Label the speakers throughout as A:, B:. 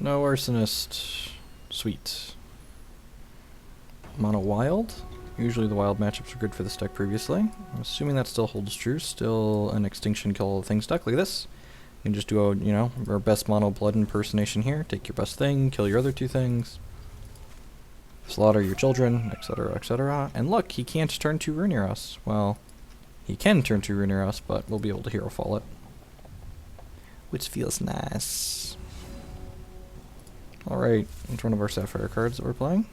A: No Arsonist. Sweet. Mono Wild. Usually the wild matchups are good for this deck previously. I'm assuming that still holds true. Still an Extinction Kill All Things deck. Look at this. You can just do a, you know, our best mono blood impersonation here. Take your best thing, kill your other two things. Slaughter your children, etc., etc. And look, he can't turn 2 Runear us. Well, he can turn 2 Runear us, but we'll be able to Hero Fall it. Which feels nice. Alright, it's one of our Sapphire cards that we're playing.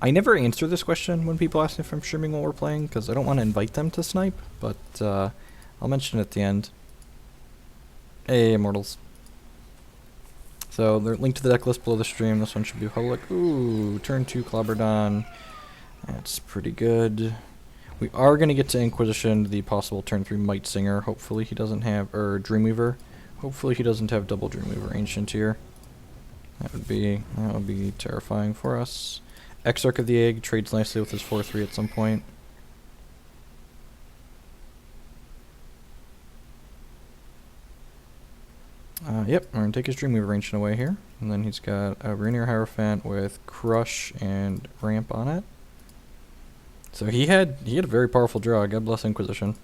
A: I never answer this question when people ask if I'm streaming while we're playing, because I don't want to invite them to snipe, but I'll mention it at the end. Hey, Immortals. So, they're linked to the deck list below the stream. This one should be public. Ooh, turn 2 Clobberdon. That's pretty good. We are going to get to Inquisition, the possible turn 3 Might Singer. Hopefully he doesn't have, or Dreamweaver. Hopefully he doesn't have double Dreamweaver Ancient here. That would be terrifying for us. Exarch of the Egg trades nicely with his 4-3 at some point. Yep, we're going to take his Dreamweaver Ancient away here. And then he's got a Rainier Hierophant with Crush and Ramp on it. So he had a very powerful draw. God bless Inquisition.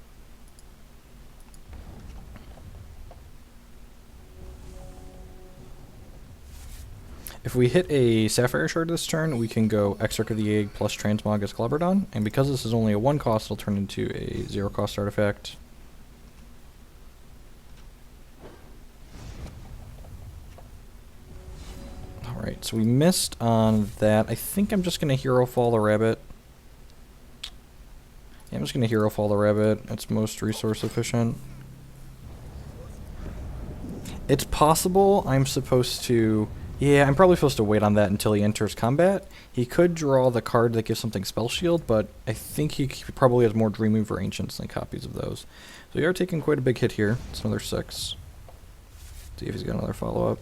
A: If we hit a Sapphire Shard this turn, we can go Exarch of the Egg plus Transmog as Clobberdon, and because this is only a 1 cost, it'll turn into a 0 cost artifact. Alright, so we missed on that. I think I'm just going to Hero Fall the Rabbit. Yeah, I'm just going to Hero Fall the Rabbit. It's most resource efficient. It's possible I'm supposed to... Yeah, I'm probably supposed to wait on that until he enters combat. He could draw the card that gives something Spell Shield, but I think he probably has more Dreamweaver Ancients than copies of those. So we are taking quite a big hit here. It's another 6. See if he's got another follow-up.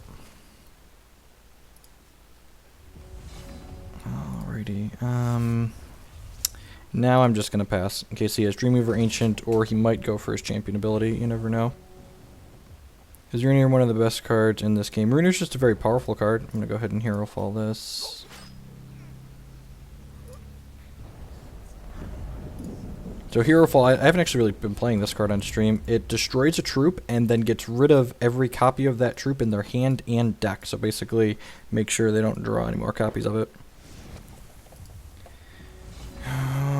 A: Alrighty. Now I'm just going to pass, in case he has Dreamweaver Ancient, or he might go for his Champion ability. You never know. Is Runear one of the best cards in this game? Runear's just a very powerful card. I'm going to go ahead and Hero Fall this. So Hero Fall, I haven't actually really been playing this card on stream. It destroys a troop and then gets rid of every copy of that troop in their hand and deck. So basically, make sure they don't draw any more copies of it.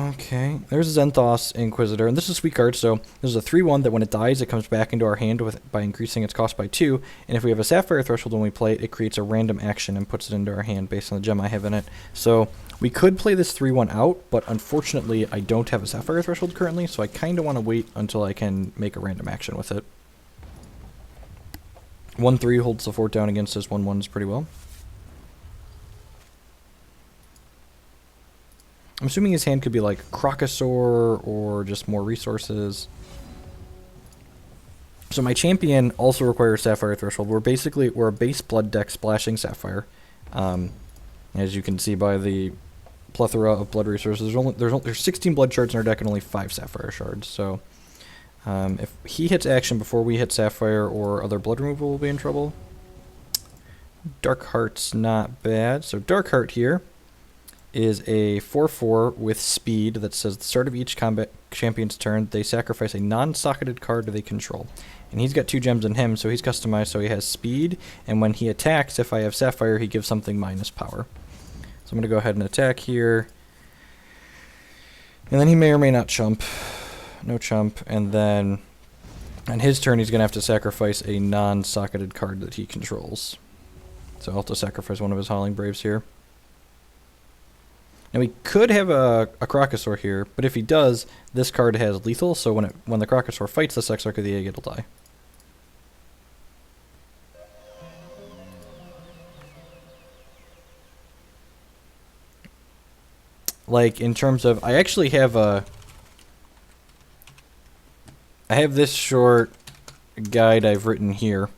A: Okay, there's Zenthos Inquisitor, and this is a sweet card. So this is a 3-1 that when it dies, it comes back into our hand by increasing its cost by 2. And if we have a Sapphire Threshold when we play it, it creates a random action and puts it into our hand based on the gem I have in it. So we could play this 3-1 out, but unfortunately I don't have a Sapphire Threshold currently, so I kind of want to wait until I can make a random action with it. 1-3 holds the fort down against his 1-1s pretty well. I'm assuming his hand could be like Crocosaur or just more resources. So my champion also requires Sapphire Threshold. We're a base blood deck splashing Sapphire. As you can see by the plethora of blood resources, there's 16 blood shards in our deck and only 5 Sapphire shards. So if he hits action before we hit Sapphire or other blood removal, we'll be in trouble. Dark Heart's not bad. So Dark Heart here is a 4-4 with speed that says at the start of each combat champion's turn, they sacrifice a non-socketed card they control. And he's got 2 gems in him, so he's customized so he has speed, and when he attacks, if I have Sapphire, he gives something minus power. So I'm going to go ahead and attack here. And then he may or may not chump. No chump. And then on his turn, he's going to have to sacrifice a non-socketed card that he controls. So I'll have to sacrifice one of his Howling Braves here. Now we could have a Crocosaur here, but if he does, this card has lethal, so when the Crocosaur fights this Exarch of the Egg, it'll die. Like, in terms of... I actually have I have this short guide I've written here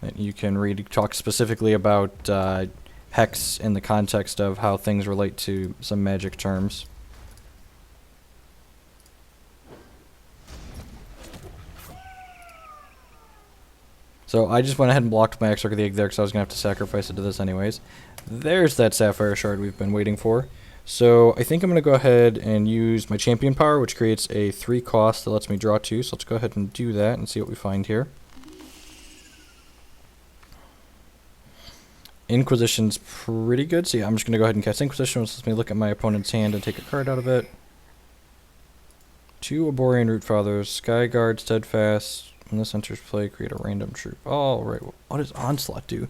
A: that you can read. It talks specifically about Hex in the context of how things relate to some Magic terms. So I just went ahead and blocked my Exarch of the Egg there because I was going to have to sacrifice it to this anyways. There's that Sapphire shard we've been waiting for. So I think I'm going to go ahead and use my Champion Power, which creates a 3 cost that lets me draw 2. So let's go ahead and do that and see what we find here. Inquisition's pretty good. So yeah, I'm just going to go ahead and cast Inquisition, which lets me look at my opponent's hand and take a card out of it. 2 Arborean Rootfathers, Skyguard, Steadfast. When this enters play, create a random troop. Oh, right. What does Onslaught do?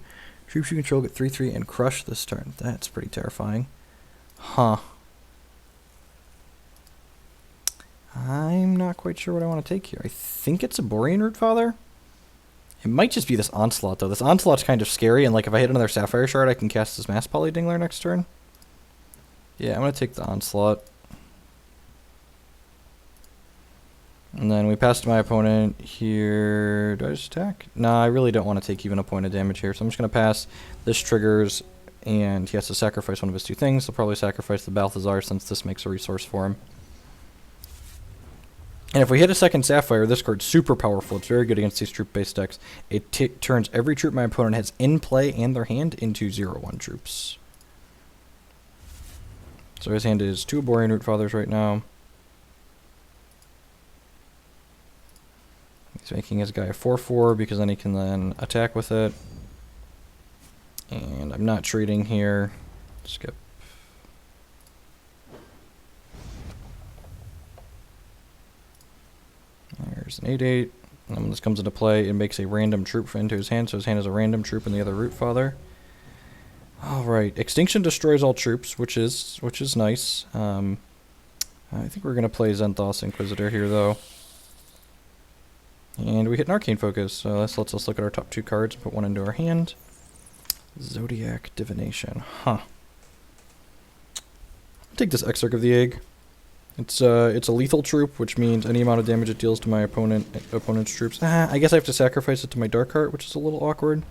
A: Troops you control get 3/3 and crush this turn. That's pretty terrifying. Huh. I'm not quite sure what I want to take here. I think it's a Borean Rootfather. It might just be this Onslaught, though. This Onslaught's kind of scary, and like if I hit another Sapphire Shard, I can cast this Mass Poly Dingler next turn. Yeah, I'm going to take the Onslaught. And then we pass to my opponent here. Do I just attack? No, I really don't want to take even a point of damage here, so I'm just going to pass. This triggers, and he has to sacrifice one of his 2 things. He'll probably sacrifice the Balthazar since this makes a resource for him. And if we hit a second Sapphire, this card's super powerful. It's very good against these troop-based decks. It turns every troop my opponent has in play and their hand into 0/1 troops. So his hand is 2 Arborean Rootfathers right now. He's making his guy a 4/4 because then he can then attack with it. And I'm not trading here. Skip. There's an 8/8. And when this comes into play, it makes a random troop into his hand, so his hand is a random troop in the other Rootfather. Alright, Extinction destroys all troops, which is nice. I think we're going to play Zenthos Inquisitor here, though. And we hit an Arcane Focus, so this lets us look at our top 2 cards and put one into our hand. Zodiac Divination. Huh. I'll take this Exarch of the Egg. It's a lethal troop, which means any amount of damage it deals to my opponent's troops. I guess I have to sacrifice it to my Dark Heart, which is a little awkward.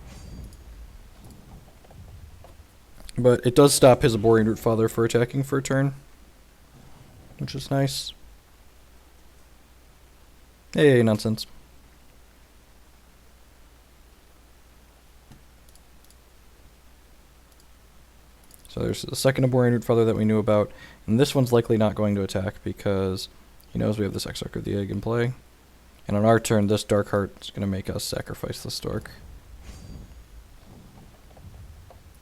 A: But it does stop his Arborean Rootfather for attacking for a turn, which is nice. Hey, nonsense. So there's the second Arborean Rootfather that we knew about, and this one's likely not going to attack because he knows we have this Exarch of the Egg in play. And on our turn, this Dark Heart is going to make us sacrifice the Stork.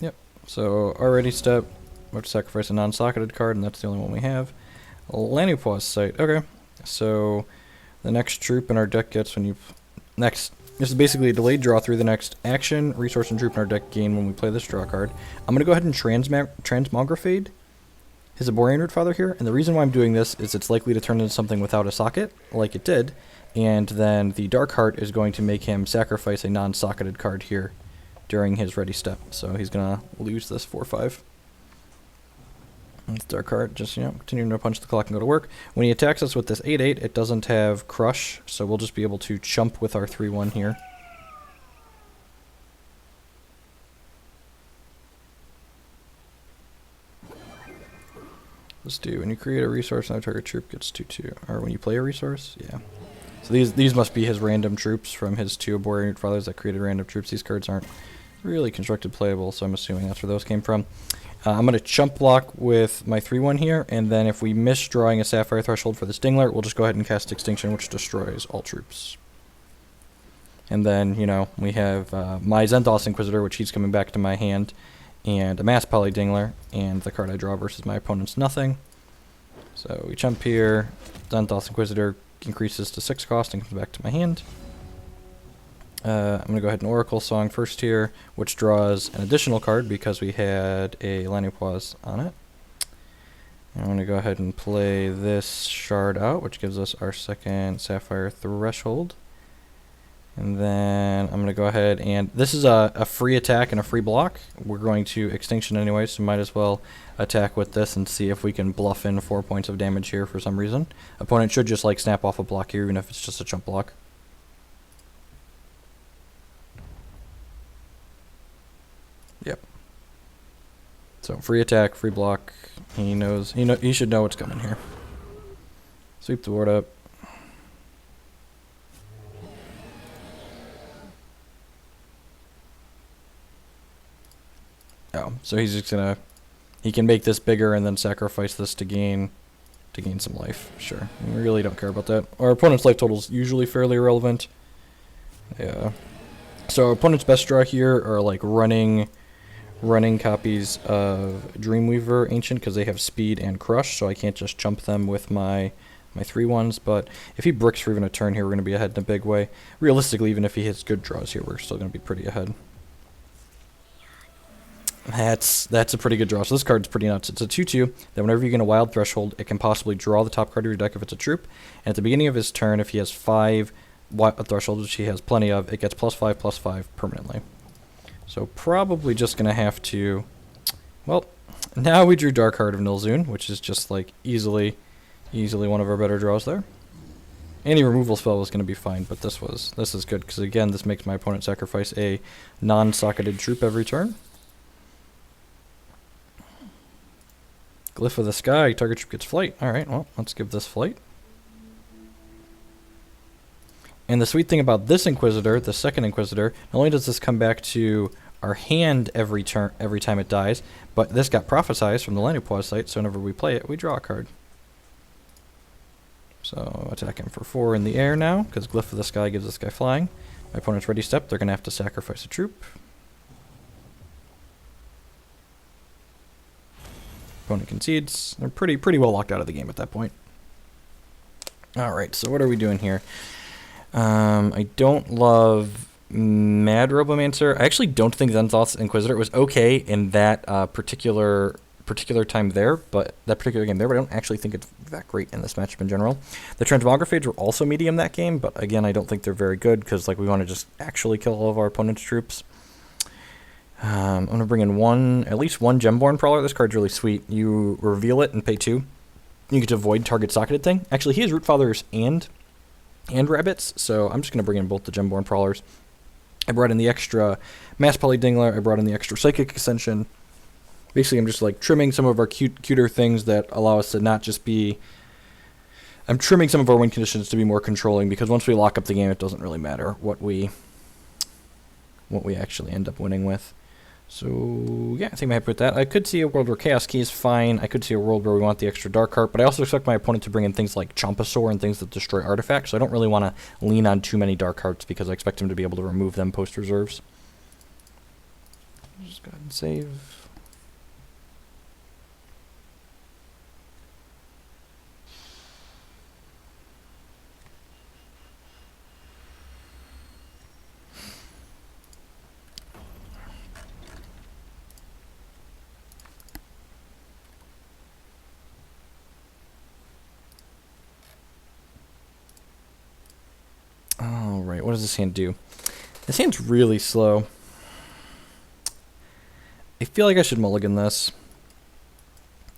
A: Yep, so already step, we have to sacrifice a non-socketed card, and that's the only one we have. Lanipois Sight, okay. So the next troop in our deck gets when you... This is basically a delayed draw through the next action, resource, and troop in our deck gain when we play this draw card. I'm going to go ahead and Transmogrifade his Arborean Rootfather here, and the reason why I'm doing this is it's likely to turn into something without a socket, like it did, and then the Dark Heart is going to make him sacrifice a non-socketed card here during his ready step, so he's going to lose this 4/5. It's Dark Heart, just, continuing to punch the clock and go to work. When he attacks us with this 8/8, it doesn't have Crush, so we'll just be able to chump with our 3/1 here. Let's do, when you create a resource, now target troop gets 2/2. Or when you play a resource? Yeah. So these must be his random troops from his 2 Arborean Fathers that created random troops. These cards aren't really constructed playable, so I'm assuming that's where those came from. I'm going to chump block with my 3/1 here, and then if we miss drawing a Sapphire Threshold for this Dingler, we'll just go ahead and cast Extinction, which destroys all troops. And then, we have my Zenthos Inquisitor, which he's coming back to my hand, and a Mass Poly Dingler, and the card I draw versus my opponent's nothing. So we chump here, Zenthos Inquisitor increases to 6 cost and comes back to my hand. I'm going to go ahead and Oracle Song first here, which draws an additional card because we had a Lanipois on it. And I'm going to go ahead and play this shard out, which gives us our second Sapphire Threshold. And then I'm going to go ahead and... This is a free attack and a free block. We're going to Extinction anyway, so might as well attack with this and see if we can bluff in 4 points of damage here for some reason. Opponent should just snap off a block here, even if it's just a chump block. Yep. So free attack, free block. He knows. He should know what's coming here. Sweep the board up. Oh, so he's just gonna... He can make this bigger and then sacrifice this to gain some life. Sure. We really don't care about that. Our opponent's life total is usually fairly irrelevant. Yeah. So our opponent's best draw here are like running copies of Dreamweaver Ancient because they have speed and crush, so I can't just chump them with my 3/1s. But if he bricks for even a turn here, we're going to be ahead in a big way. Realistically, even if he hits good draws here, we're still going to be pretty ahead. That's a pretty good draw. So this card's pretty nuts. It's a 2/2 that whenever you get a wild threshold, it can possibly draw the top card of your deck if it's a troop. And at the beginning of his turn, if he has 5 thresholds, which he has plenty of, it gets +5/+5 permanently. So probably just going to have to... Well, now we drew Dark Heart of Nilzun, which is just like easily one of our better draws there. Any removal spell was going to be fine, but this is good because again, this makes my opponent sacrifice a non-socketed troop every turn. Glyph of the Sky, target troop gets flight. Alright, well, let's give this flight. And the sweet thing about this Inquisitor, the second Inquisitor, not only does this come back to our hand every time it dies, but this got prophesized from the Lanupause site, so whenever we play it, we draw a card. So attack him for 4 in the air now, because Glyph of the Sky gives this guy flying. My opponent's ready step, they're going to have to sacrifice a troop. Opponent concedes. They're pretty well locked out of the game at that point. Alright, so what are we doing here? I don't love Mad Robomancer. I actually don't think Zenthoth's Inquisitor was okay in that particular time there, but that particular game there, but I don't actually think it's that great in this matchup in general. The Transmographages were also medium that game, but again, I don't think they're very good because like we want to just actually kill all of our opponent's troops. I'm going to bring in at least one Gemborn Prowler. This card's really sweet. You reveal it and pay 2. You get to avoid target socketed thing. Actually, he has Root Fathers and Rabbits, so I'm just going to bring in both the Gemborn Prowlers. I brought in the extra Mass Poly Dingler. I brought in the extra Psychic Ascension. Basically, I'm just like trimming some of our cuter things that allow us to not just be... I'm trimming some of our win conditions to be more controlling, because once we lock up the game, it doesn't really matter what we actually end up winning with. So, yeah, I think I'm happy with that. I could see a world where Chaos Key is fine. I could see a world where we want the extra Dark Heart, but I also expect my opponent to bring in things like Chompasaur and things that destroy artifacts, so I don't really want to lean on too many Dark Hearts because I expect him to be able to remove them post-reserves. Just go ahead and save. Alright, what does this hand do? This hand's really slow. I feel like I should mulligan this.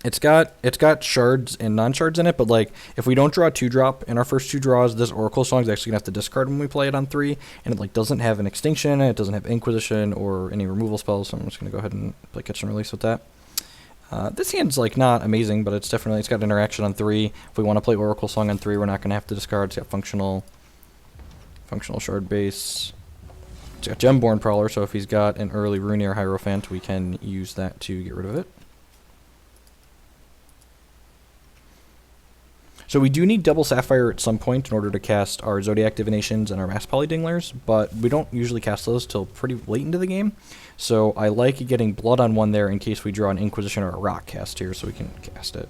A: It's got shards and non-shards in it, but like if we don't draw a 2-drop in our first 2 draws, this Oracle Song is actually gonna have to discard when we play it on 3, and it like doesn't have an Extinction, it doesn't have Inquisition or any removal spells, so I'm just gonna go ahead and play Catch and Release with that. This hand's like not amazing, but it's got interaction on 3. If we want to play Oracle Song on 3, we're not gonna have to discard. It's got functional shard base. It's got Gemborn Prowler, so if he's got an early Runir Hierophant, we can use that to get rid of it. So we do need double Sapphire at some point in order to cast our Zodiac Divinations and our Mass Poly Dinglers, but we don't usually cast those till pretty late into the game. So I like getting Blood on 1 there in case we draw an Inquisition or a Rock cast here so we can cast it.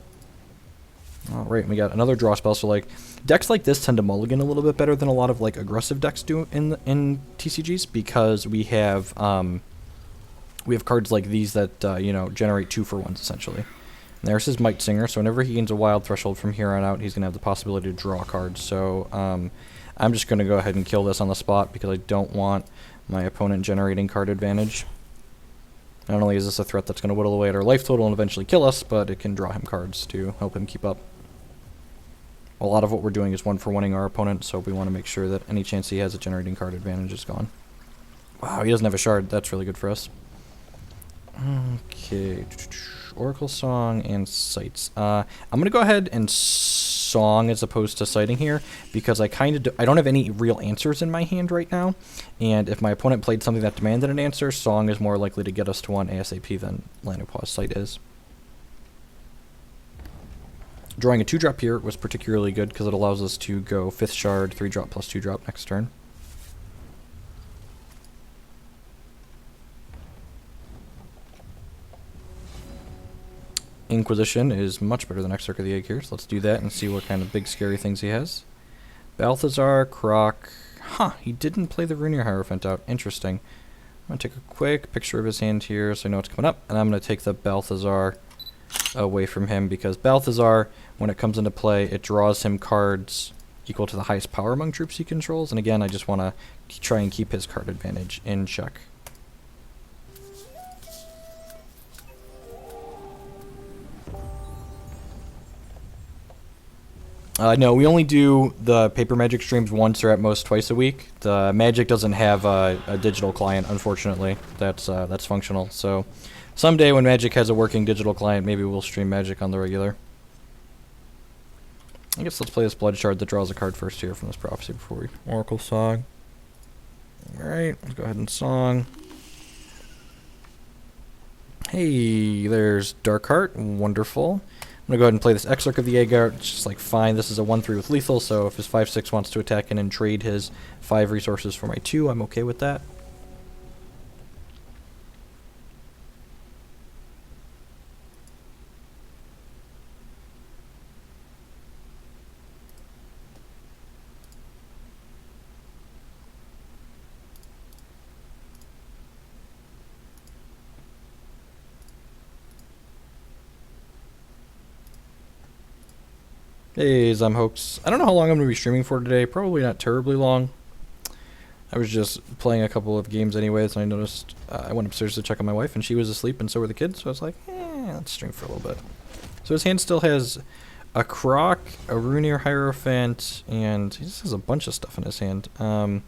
A: Alright, we got another draw spell, so like decks like this tend to mulligan a little bit better than a lot of like aggressive decks do in TCGs because we have cards like these that generate 2-for-1s essentially. And there's his Might Singer, so whenever he gains a wild threshold from here on out, he's gonna have the possibility to draw cards. So I'm just gonna go ahead and kill this on the spot because I don't want my opponent generating card advantage. Not only is this a threat that's gonna whittle away at our life total and eventually kill us, but it can draw him cards to help him keep up. A lot of what we're doing is 1-for-1ing our opponent, so we want to make sure that any chance he has a generating card advantage is gone. Wow, he doesn't have a shard. That's really good for us. Okay. Oracle Song and Sights. I'm going to go ahead and Song as opposed to Sighting here, because I don't have any real answers in my hand right now, and if my opponent played something that demanded an answer, Song is more likely to get us to one ASAP than Land of Pause Sight is. Drawing a 2-drop here was particularly good because it allows us to go 5th Shard, 3-drop plus 2-drop next turn. Inquisition is much better than Exarch of the Egg here, so let's do that and see what kind of big scary things he has. Balthazar, Croc. Huh, he didn't play the Runir Hierophant out. Interesting. I'm going to take a quick picture of his hand here so I know what's coming up, and I'm going to take the Balthazar away from him because Balthazar, when it comes into play, it draws him cards equal to the highest power among troops he controls, and again, I just want to try and keep his card advantage in check. No, we only do the Paper Magic streams once or at most twice a week. The Magic doesn't have a digital client, unfortunately. That's functional. So someday when Magic has a working digital client, maybe we'll stream Magic on the regular. I guess let's play this Blood Shard that draws a card first here from this Prophecy before we Oracle Song. Alright, let's go ahead and Song. Hey, there's Darkheart. Wonderful. I'm going to go ahead and play this Exarch of the Egg out. It's just like, fine, this is a 1-3 with lethal, so if his 5-6 wants to attack in and trade his 5 resources for my 2, I'm okay with that. Hey, Zumhoax. I don't know how long I'm going to be streaming for today. Probably not terribly long. I was just playing a couple of games anyways, and I noticed I went upstairs to check on my wife, and she was asleep, and so were the kids. So I was like, let's stream for a little bit. So his hand still has a Croc, a Runir Hierophant, and he just has a bunch of stuff in his hand. I'm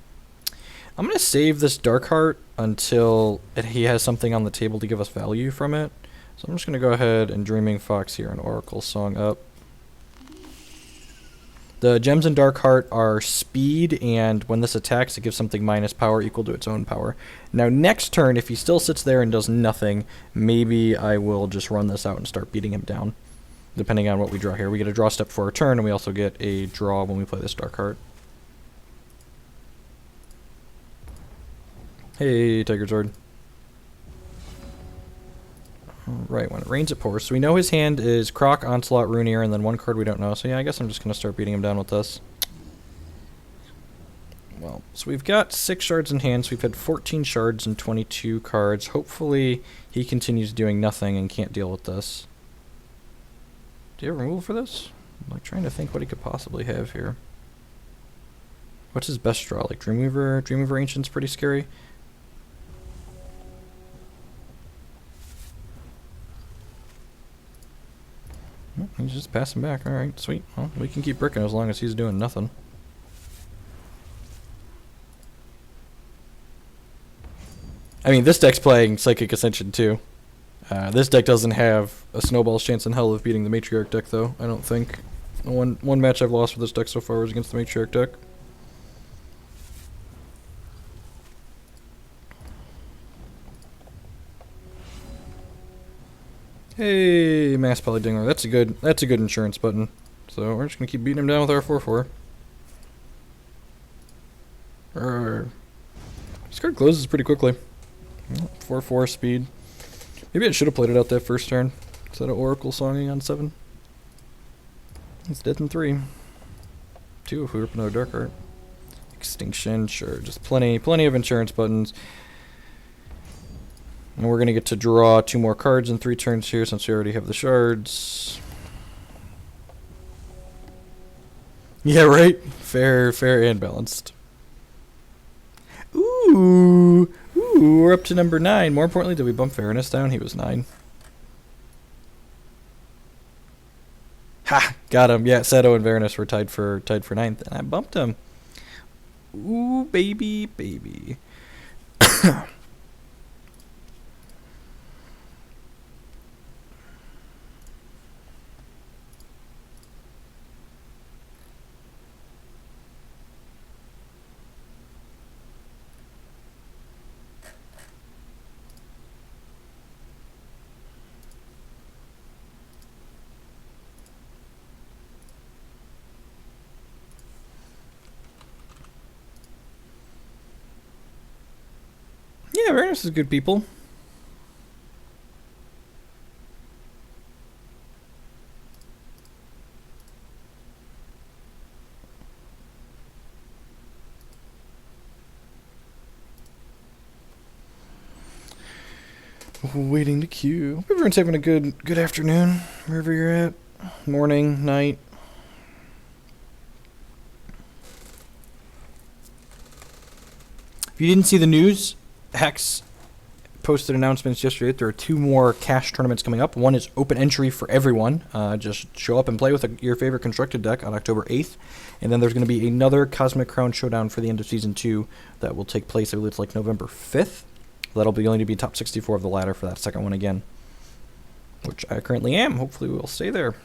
A: going to save this Darkheart until he has something on the table to give us value from it. So I'm just going to go ahead and Dreaming Fox here and Oracle Song up. The gems in Darkheart are speed, and when this attacks, it gives something minus power equal to its own power. Now, next turn, if he still sits there and does nothing, maybe I will just run this out and start beating him down, depending on what we draw here. We get a draw step for a turn, and we also get a draw when we play this Darkheart. Hey, Tiger Sword. Right, when it rains it pours. So we know his hand is Croc, Onslaught, Runir, and then one card we don't know. So yeah, I guess I'm just going to start beating him down with this. Well, so we've got 6 shards in hand, so we've had 14 shards and 22 cards. Hopefully he continues doing nothing and can't deal with this. Do you have removal for this? I'm like trying to think what he could possibly have here. What's his best draw? Like Dreamweaver? Dreamweaver Ancient's pretty scary. He's just passing back. Alright, sweet. Well, we can keep bricking as long as he's doing nothing. I mean, this deck's playing Psychic Ascension too. This deck doesn't have a snowball's chance in hell of beating the Matriarch deck, though, I don't think. One match I've lost for this deck so far was against the Matriarch deck. Hey, Mass Polydingler. That's a good insurance button. So we're just gonna keep beating him down with our 4/4. This card closes pretty quickly. 4/4 speed. Maybe I should have played it out that first turn instead of Oracle Songing on 7. It's dead in 3. 2 if we rip another Darkheart. Extinction, sure. Just plenty of insurance buttons. And we're going to get to draw 2 more cards in 3 turns here since we already have the shards. Yeah, right? Fair and balanced. Ooh, we're up to number 9. More importantly, did we bump Fairness down? He was 9. Ha! Got him. Yeah, Seto and Fairness were tied for 9th, and I bumped him. Ooh, baby. Yeah, Awareness is good, people. Waiting to queue. Hope everyone's having a good afternoon, wherever you're at. Morning, night. If you didn't see the news, Hex posted announcements yesterday that there are 2 more cash tournaments coming up. One is open entry for everyone. Just show up and play with your favorite constructed deck on October 8th. And then there's going to be another Cosmic Crown Showdown for the end of Season 2 that will take place, I believe it's like November 5th. That'll be going to be top 64 of the ladder for that second one again, which I currently am. Hopefully we'll stay there.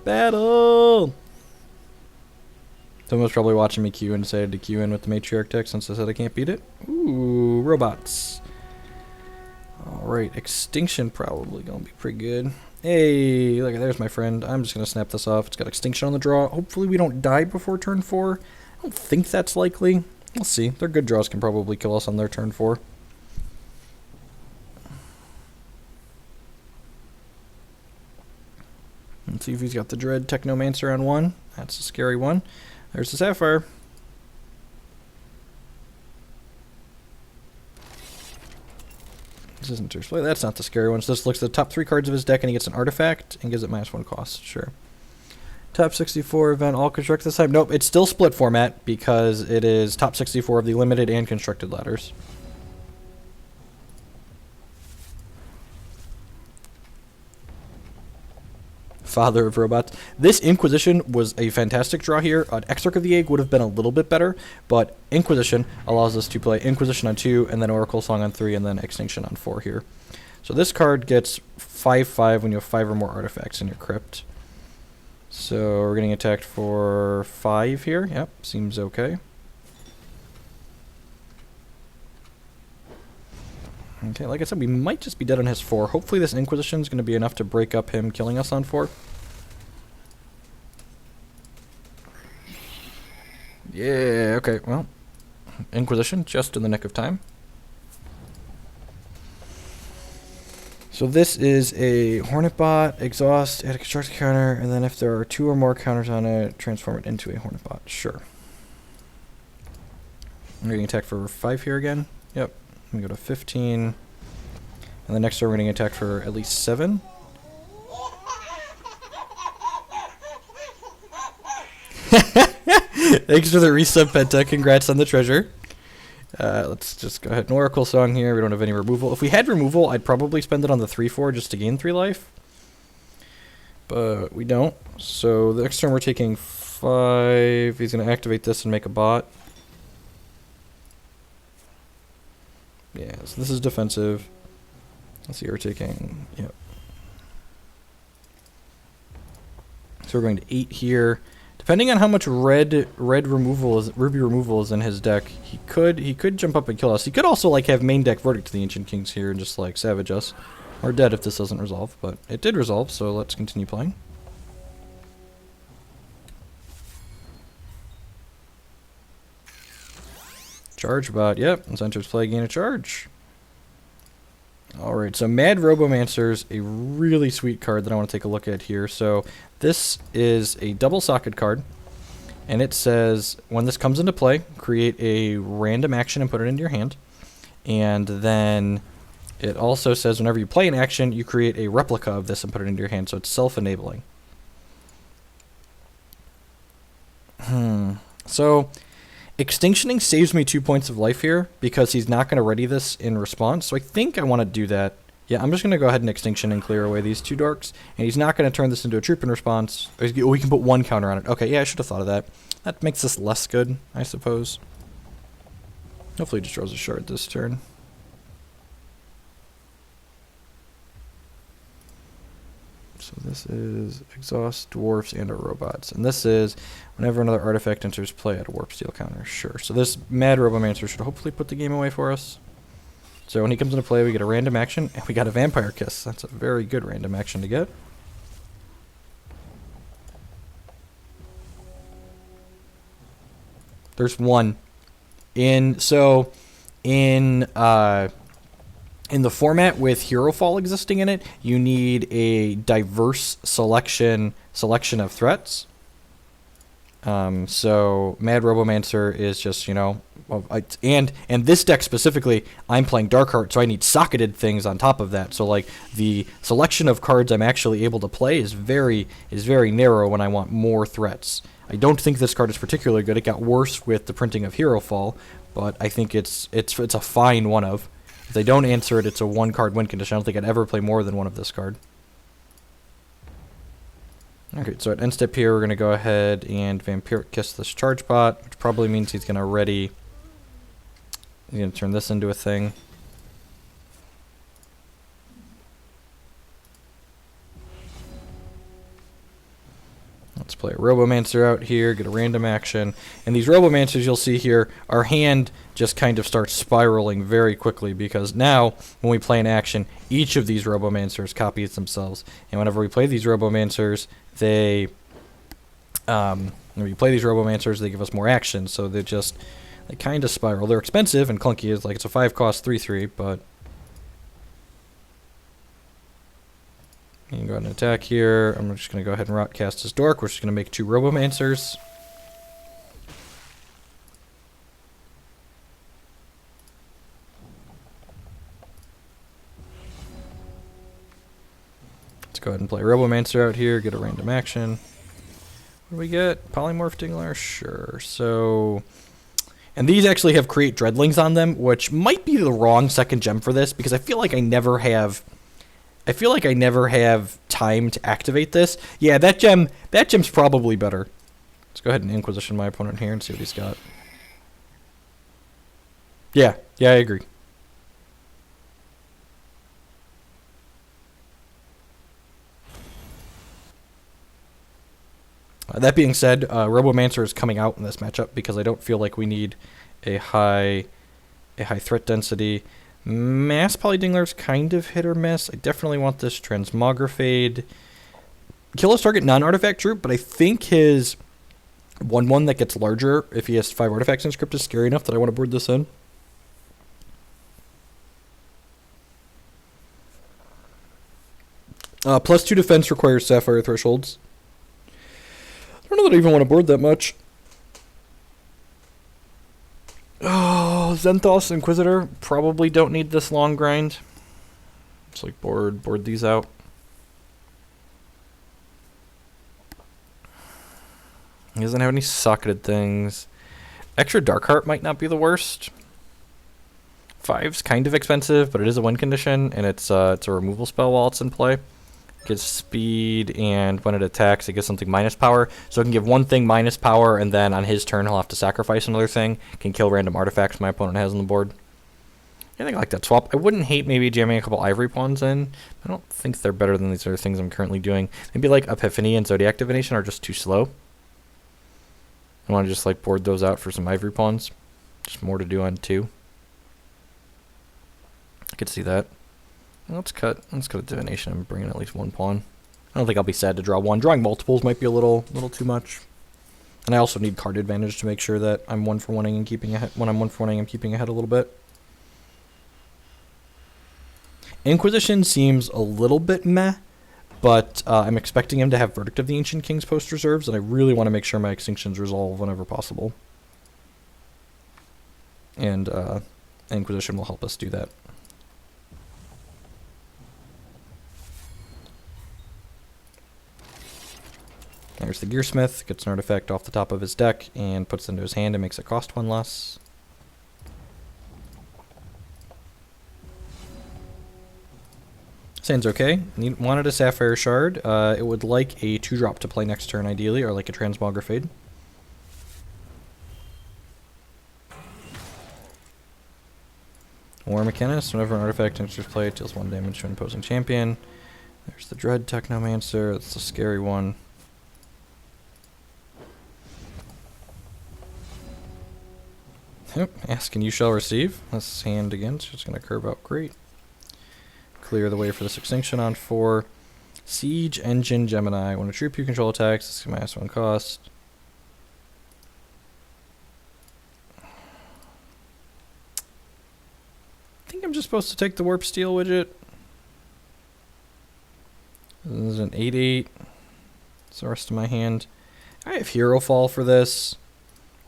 A: Battle! Someone's probably watching me queue and decided to queue in with the Matriarch deck since I said I can't beat it. Ooh, robots. Alright, Extinction probably gonna be pretty good. Hey, look, there's my friend. I'm just gonna snap this off. It's got Extinction on the draw. Hopefully we don't die before turn 4. I don't think that's likely. We'll see. Their good draws can probably kill us on their turn 4. Let's see if he's got the Dread Technomancer on 1. That's a scary one. There's the Sapphire. This isn't display. That's not the scary one. So this looks at the top 3 cards of his deck and he gets an artifact and gives it -1 cost. Sure. Top 64 event, all constructed this time. Nope, it's still split format because it is top 64 of the limited and constructed ladders. Father of Robots. This Inquisition was a fantastic draw here. Exarch of the Egg would have been a little bit better, but Inquisition allows us to play Inquisition on 2, and then Oracle Song on 3, and then Extinction on 4 here. So this card gets 5/5 when you have 5 or more artifacts in your crypt. So we're getting attacked for 5 here. Yep, seems okay. Okay, like I said, we might just be dead on his 4. Hopefully this Inquisition is going to be enough to break up him killing us on 4. Yeah, okay, well, Inquisition, just in the nick of time. So this is a Hornet Bot, Exhaust, add a construct counter, and then if there are 2 or more counters on it, transform it into a Hornet Bot. Sure. We're getting attacked for 5 here again. Yep. We go to 15. And the next turn we're getting attacked for at least 7. Thanks for the resub, Penta. Congrats on the treasure. Let's just go ahead and Oracle Song here. We don't have any removal. If we had removal, I'd probably spend it on the 3/4 just to gain 3 life. But we don't. So the next turn we're taking 5. He's going to activate this and make a bot. Yeah, so this is defensive. Let's see, we're taking, yep. So we're going to 8 here. Depending on how much red removal is, ruby removal is in his deck, he could jump up and kill us. He could also like have main deck Verdict to the Ancient Kings here and just like savage us. Or dead if this doesn't resolve, but it did resolve, so let's continue playing. Charge bot, yep. Incentives play, gain a charge. Alright, so Mad Robomancer's a really sweet card that I want to take a look at here. So this is a double socket card, and it says when this comes into play, create a random action and put it into your hand. And then it also says whenever you play an action, you create a replica of this and put it into your hand, so it's self-enabling. So Extinctioning saves me 2 points of life here because he's not going to ready this in response. So I think I want to do that. Yeah, I'm just going to go ahead and Extinction and clear away these 2 dorks. And he's not going to turn this into a troop in response. We can put 1 counter on it. Okay, yeah, I should have thought of that. That makes this less good, I suppose. Hopefully he just draws a shard this turn. So this is exhaust, dwarfs, and our robots. And this is whenever another artifact enters play at a warp steel counter. Sure. So this mad robomancer should hopefully put the game away for us. So when he comes into play, we get a random action, and we got a vampire kiss. That's a very good random action to get. There's one. In the format with Hero Fall existing in it, you need a diverse selection of threats. So Mad Robomancer is just, you know, and this deck specifically, I'm playing Darkheart, so I need socketed things on top of that. So like the selection of cards I'm actually able to play is very narrow when I want more threats. I don't think this card is particularly good. It got worse with the printing of Hero Fall, but I think it's a fine one of. If they don't answer it, it's a one-card win condition. I don't think I'd ever play more than one of this card. Okay, so at end step here, we're going to go ahead and Vampiric Kiss this charge bot, which probably means he's going to ready. He's going to turn this into a thing. Let's play a Robomancer out here, get a random action. And these Robomancers you'll see here, our hand just kind of starts spiraling very quickly because now, when we play an action, each of these Robomancers copies themselves. And whenever we play these Robomancers, they when we play these Robomancers, they give us more actions. So they kind of spiral. They're expensive and clunky. It's like it's a 5-cost 3/3, but you can go ahead and attack here. I'm just going to go ahead and Rotcast his Dork. We're just going to make 2 Robomancers. Let's go ahead and play Robomancer out here, get a random action. What do we get? Polymorph Dingler? Sure. So, and these actually have Create Dreadlings on them, which might be the wrong second gem for this because I feel like I never have time to activate this. Yeah, that gem's probably better. Let's go ahead and Inquisition my opponent here and see what he's got. Yeah, I agree. That being said, Robomancer is coming out in this matchup because I don't feel like we need a high threat density. Mass Polydingler's kind of hit or miss. I definitely want this Transmogrifade. Kill his target non-artifact troop, but I think his 1/1 that gets larger if he has 5 artifacts in script is scary enough that I want to board this in. +2 defense requires Sapphire thresholds. I don't know that I even want to board that much. Oh, Zenthos Inquisitor. Probably don't need this long grind. Just like board these out. He doesn't have any socketed things. Extra Darkheart might not be the worst. 5's kind of expensive, but it is a win condition, and it's a removal spell while it's in play. It gives speed, and when it attacks, it gives something minus power. So it can give one thing minus power, and then on his turn, he'll have to sacrifice another thing. Can kill random artifacts my opponent has on the board. Anything like that swap. I wouldn't hate maybe jamming a couple Ivory Pawns in. I don't think they're better than these other things I'm currently doing. Maybe like Epiphany and Zodiac Divination are just too slow. I want to just like board those out for some Ivory Pawns. Just more to do on 2. I could see that. Let's cut a Divination and bring in at least 1 pawn. I don't think I'll be sad to draw 1. Drawing multiples might be a little too much. And I also need card advantage to make sure that I'm 1-for-1ing and keeping ahead. When I'm 1-for-1ing, I'm keeping ahead a little bit. Inquisition seems a little bit meh, but I'm expecting him to have Verdict of the Ancient Kings post reserves, and I really want to make sure my Extinctions resolve whenever possible. And Inquisition will help us do that. There's the Gearsmith, gets an artifact off the top of his deck and puts it into his hand and makes it cost 1 less. Sounds okay. Wanted a Sapphire Shard. It would like a 2-drop to play next turn ideally, or like a Transmogrifade. War Mechanist, whenever an artifact enters play, it deals 1 damage to an opposing champion. There's the Dread Technomancer. That's a scary one. Yep, ask and you shall receive. This hand again, so it's going to curve out great. Clear the way for this extinction on 4. Siege Engine Gemini. When a troop you control attacks, this is minus 1 cost. I think I'm just supposed to take the Warp Steel widget. This is an 8/8. It's the rest of my hand. I have Hero Fall for this.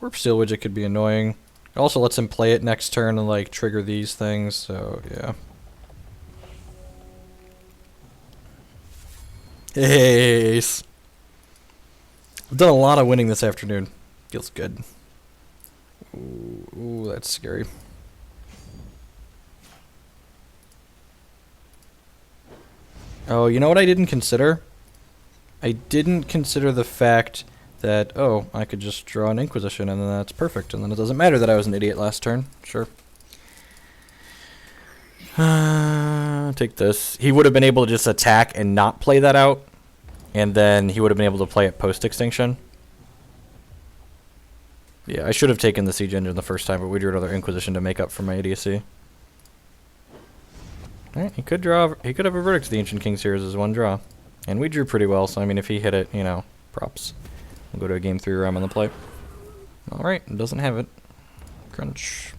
A: Warp Steel widget could be annoying. It also lets him play it next turn and like trigger these things, so yeah. Ace. I've done a lot of winning this afternoon. Feels good. Ooh, that's scary. Oh, you know what I didn't consider? I didn't consider the fact that, oh, I could just draw an Inquisition and then that's perfect. And then it doesn't matter that I was an idiot last turn. Sure. Take this. He would have been able to just attack and not play that out. And then he would have been able to play it post-extinction. Yeah, I should have taken the Siege Engine the first time, but we drew another Inquisition to make up for my idiocy. Alright, he could have a Verdict to the Ancient Kings here as one draw. And we drew pretty well, so I mean if he hit it, you know, props. We'll go to a game 3 where I'm on the play. Alright, it doesn't have it. Crunch.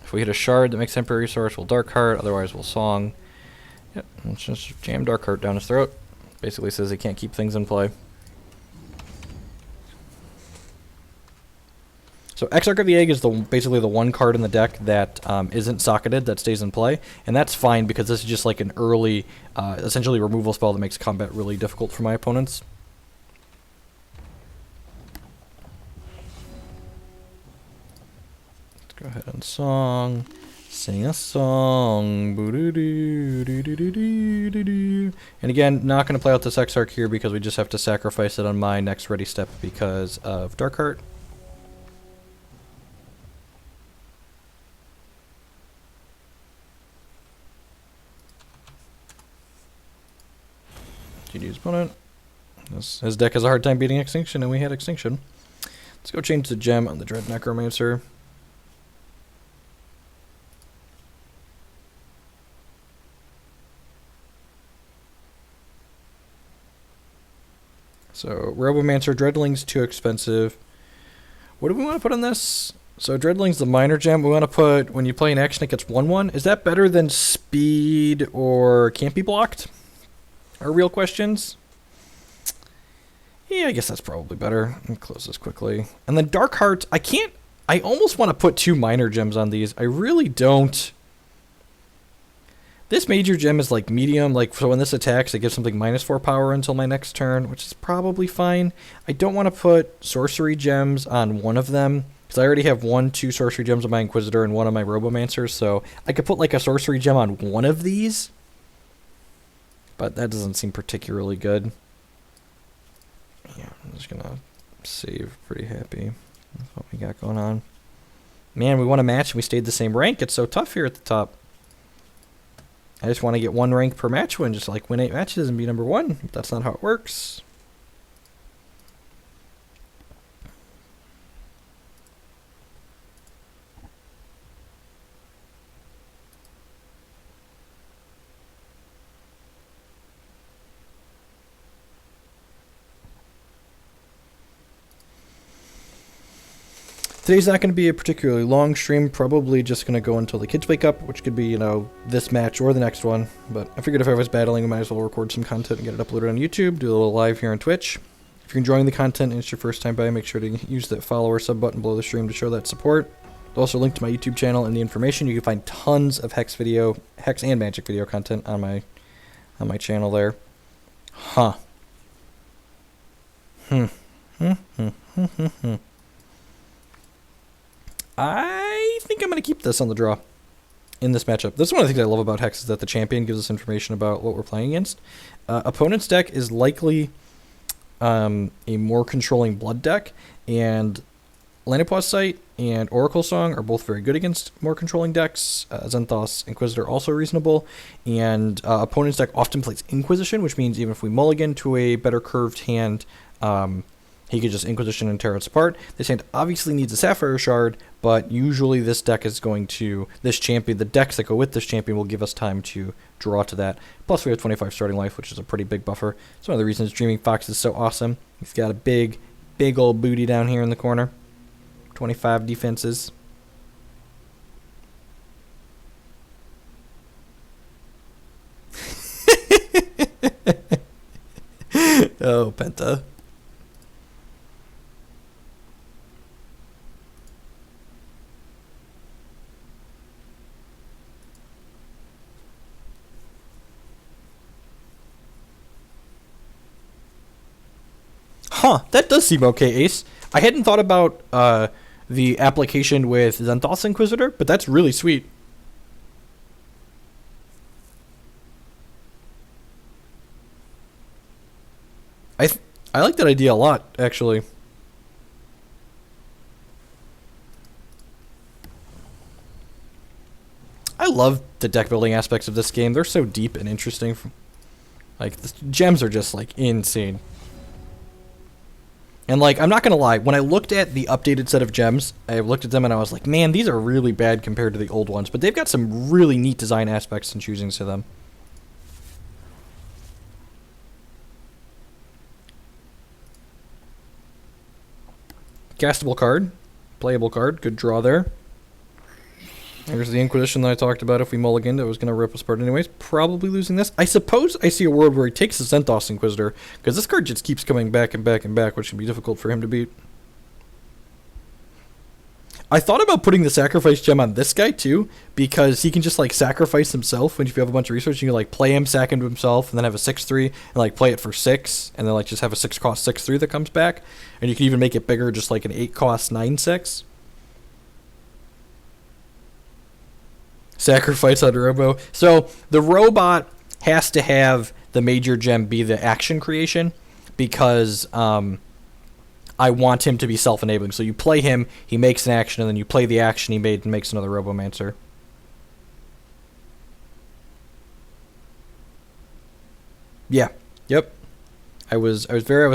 A: If we hit a shard that makes temporary resource, we'll Dark Heart, otherwise we'll Song. Yep, let's just jam Dark Heart down his throat. Basically says he can't keep things in play. So Exarch of the Egg is basically the one card in the deck that isn't socketed, that stays in play. And that's fine because this is just like an early, essentially removal spell that makes combat really difficult for my opponents. Let's go ahead and Song. Sing a song. And again, not going to play out this Exarch here because we just have to sacrifice it on my next ready step because of Dark Heart. GG's opponent. His deck has a hard time beating Extinction, and we had Extinction. Let's go change the gem on the Dread Necromancer. So, Robomancer, Dreadling's too expensive. What do we want to put on this? So, Dreadling's the minor gem. We want to put, when you play an action, it gets 1/1. Is that better than Speed or Can't Be Blocked? Are real questions. Yeah, I guess that's probably better. Let me close this quickly. And then Dark Heart, I almost want to put 2 minor gems on these. I really don't. This major gem is like medium, like so when this attacks it gives something -4 power until my next turn, which is probably fine. I don't want to put sorcery gems on one of them, because I already have 2 sorcery gems on my Inquisitor and 1 on my Robomancer, so I could put like a sorcery gem on one of these. But that doesn't seem particularly good. Yeah, I'm just gonna save pretty happy with what we got going on. Man, we won a match and we stayed the same rank. It's so tough here at the top. I just want to get 1 rank per match win, just like win 8 matches and be number 1. But that's not how it works. Today's not going to be a particularly long stream, probably just going to go until the kids wake up, which could be, you know, this match or the next one. But I figured if I was battling, I might as well record some content and get it uploaded on YouTube, do a little live here on Twitch. If you're enjoying the content and it's your first time by, make sure to use that follow or sub button below the stream to show that support. There's also a link to my YouTube channel in the information. You can find tons of Hex and Magic video content on my channel there. Huh. I think I'm going to keep this on the draw in this matchup. This is one of the things I love about Hex is that the champion gives us information about what we're playing against. Opponent's deck is likely a more controlling blood deck, and Lanipos Sight and Oracle Song are both very good against more controlling decks. Zenthos Inquisitor also reasonable, and opponent's deck often plays Inquisition, which means even if we mulligan to a better curved hand, he could just Inquisition and tear us apart. This hand obviously needs a Sapphire Shard, but usually this deck is going to, this champion, the decks that go with this champion will give us time to draw to that. Plus we have 25 starting life, which is a pretty big buffer. It's one of the reasons Dreaming Fox is so awesome. He's got a big old booty down here in the corner. 25 defenses. Oh, Penta. Huh, that does seem okay, Ace. I hadn't thought about the application with Zenthos Inquisitor, but that's really sweet. I like that idea a lot, actually. I love the deck building aspects of this game. They're so deep and interesting. Like, the gems are just, like, insane. And, like, I'm not going to lie, when I looked at the updated set of gems, I looked at them and I was like, man, these are really bad compared to the old ones. But they've got some really neat design aspects and choosings to them. Castable card. Playable card. Good draw there. There's the Inquisition that I talked about. If we mulliganed, it was going to rip us apart anyways. Probably losing this. I suppose I see a world where he takes the Zenthos Inquisitor, because this card just keeps coming back and back and back, which can be difficult for him to beat. I thought about putting the Sacrifice Gem on this guy, too, because he can just, like, sacrifice himself. When if you have a bunch of resources, you can, like, play him, sack him to himself, and then have a 6/3, and, like, play it for 6, and then, like, just have a 6-cost 6/3 that comes back. And you can even make it bigger, just like an 8-cost 9/6. Sacrifice on Robo. So the robot has to have the major gem be the action creation, because I want him to be self-enabling. So you play him, he makes an action, and then you play the action he made and makes another Robomancer. Yeah. Yep. I was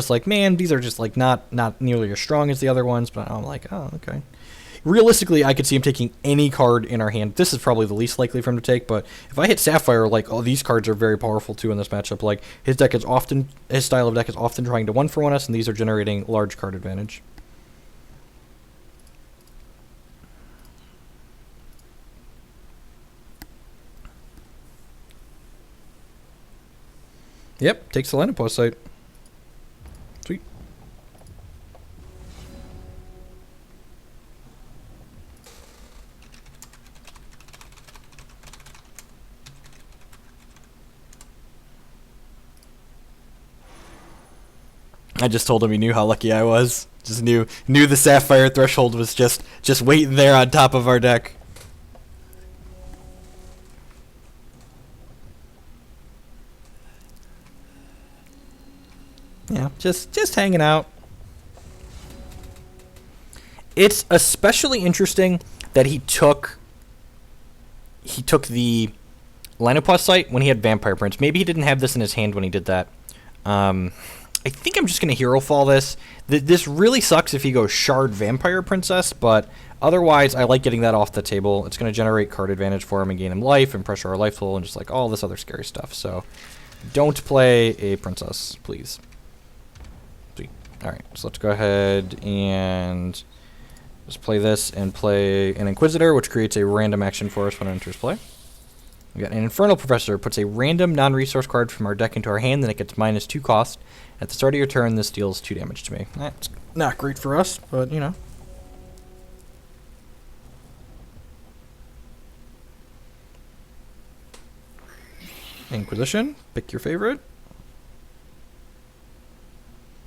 A: like, man, these are just like not nearly as strong as the other ones, but I'm like, oh, okay. Realistically, I could see him taking any card in our hand. This is probably the least likely for him to take, but if I hit Sapphire, like, oh, these cards are very powerful too in this matchup. Like, his style of deck is often trying to 1-for-1 us, and these are generating large card advantage. Yep, takes the Lanipos Sight. Sweet. I just told him he knew how lucky I was. Just knew the Sapphire threshold was just waiting there on top of our deck. Yeah, just hanging out. It's especially interesting that he took the Lanipos Sight when he had Vampire Prince. Maybe he didn't have this in his hand when he did that. I think I'm just going to Hero Fall this. This really sucks if he goes Shard Vampire Princess, but otherwise I like getting that off the table. It's going to generate card advantage for him and gain him life and pressure our life total and just like all this other scary stuff. So don't play a Princess, please. Sweet. Alright, so let's go ahead and just play this and play an Inquisitor, which creates a random action for us when it enters play. We got an Infernal Professor, puts a random non-resource card from our deck into our hand, then it gets -2 cost. At the start of your turn, this deals 2 damage to me. That's not great for us, but you know. Inquisition, pick your favorite.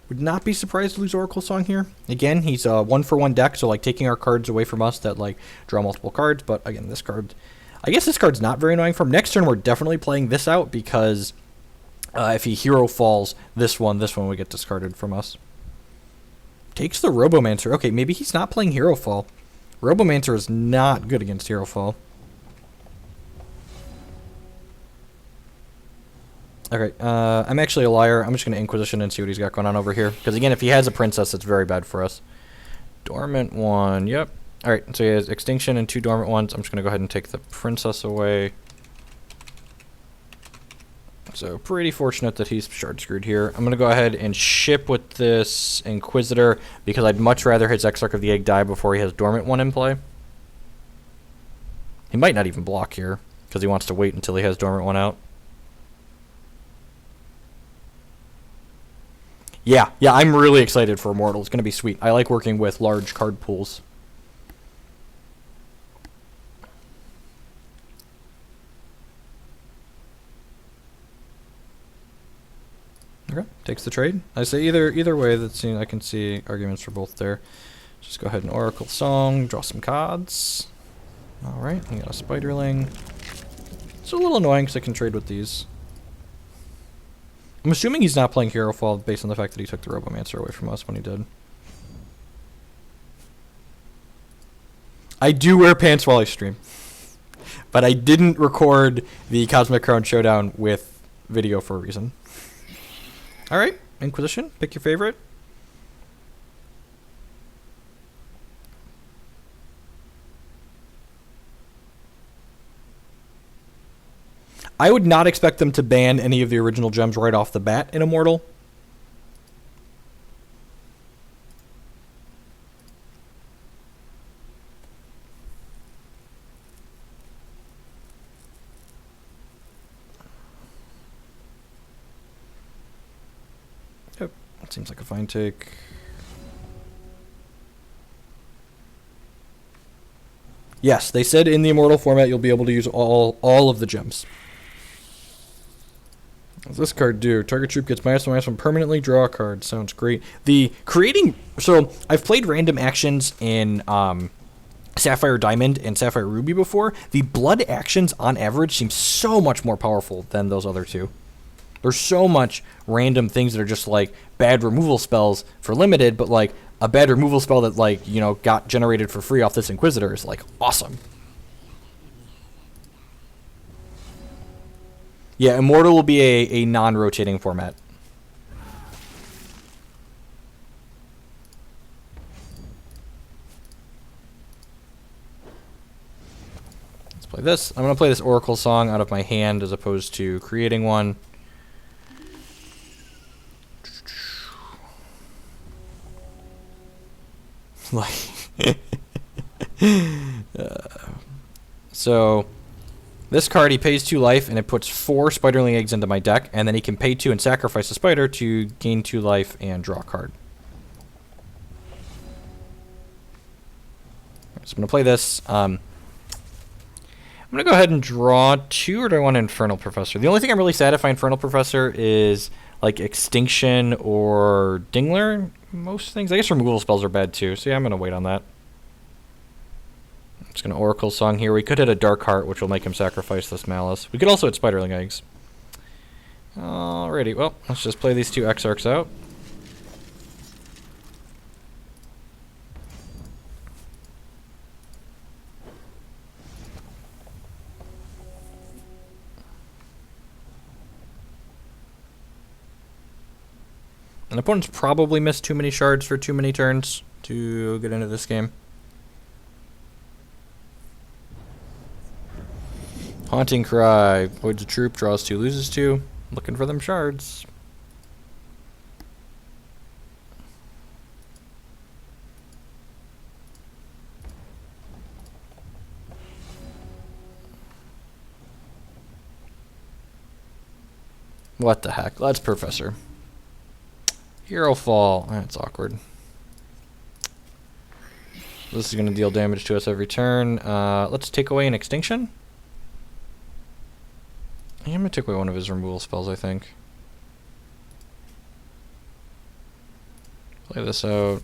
A: Would not be surprised to lose Oracle Song here. Again, he's a 1-for-1 deck, so like taking our cards away from us that like draw multiple cards, but again, this card, I guess this card's not very annoying for him. Next turn, we're definitely playing this out because if he Hero Falls this one would get discarded from us. Takes the Robomancer. Okay, maybe he's not playing Hero Fall. Robomancer is not good against Hero Fall. Okay, I'm actually a liar. I'm just going to Inquisition and see what he's got going on over here. Because again, if he has a Princess, it's very bad for us. Dormant one, yep. Alright, so he has Extinction and 2 Dormant ones. I'm just going to go ahead and take the Princess away. So pretty fortunate that he's shard screwed here. I'm going to go ahead and ship with this Inquisitor because I'd much rather his Exarch of the Egg die before he has Dormant one in play. He might not even block here because he wants to wait until he has Dormant one out. Yeah, I'm really excited for Immortal. It's going to be sweet. I like working with large card pools. Okay, takes the trade. I say either way. I can see arguments for both there. Just go ahead and Oracle Song, draw some cards. All right, we got a Spiderling. It's a little annoying because I can trade with these. I'm assuming he's not playing Hero Fall based on the fact that he took the Robomancer away from us when he did. I do wear pants while I stream, but I didn't record the Cosmic Crown Showdown with video for a reason. All right, Inquisition, pick your favorite. I would not expect them to ban any of the original gems right off the bat in Immortal. Yep, that seems like a fine take. Yes, they said in the Immortal format you'll be able to use all of the gems. What does this card do? Target troop gets -1/-1 permanently. Draw a card. Sounds great. So I've played random actions in Sapphire Diamond and Sapphire Ruby before. The blood actions on average seem so much more powerful than those other two. There's so much random things that are just like bad removal spells for limited, but like a bad removal spell that like, you know, got generated for free off this Inquisitor is like awesome. Yeah, Immortal will be a non-rotating format. Let's play this. I'm going to play this Oracle Song out of my hand as opposed to creating one. So this card, he pays 2 life, and it puts 4 Spiderling eggs into my deck, and then he can pay 2 and sacrifice a spider to gain 2 life and draw a card. So I'm going to play this. I'm going to go ahead and draw 2, or do I want Infernal Professor? The only thing I'm really sad if I Infernal Professor is like Extinction or Dingler. Most things. I guess removal spells are bad too, so yeah, I'm going to wait on that. I'm just going to Oracle Song here. We could hit a Dark Heart, which will make him sacrifice this Malice. We could also hit Spiderling Eggs. Alrighty, well, let's just play these 2 Exarchs out. An opponent's probably missed too many shards for too many turns to get into this game. Haunting Cry. Voids a troop, draws 2, loses 2. Looking for them shards. What the heck? Let's Professor. Hero Fall. That's awkward. This is going to deal damage to us every turn. Let's take away an Extinction. I'm going to take away one of his removal spells, I think. Play this out.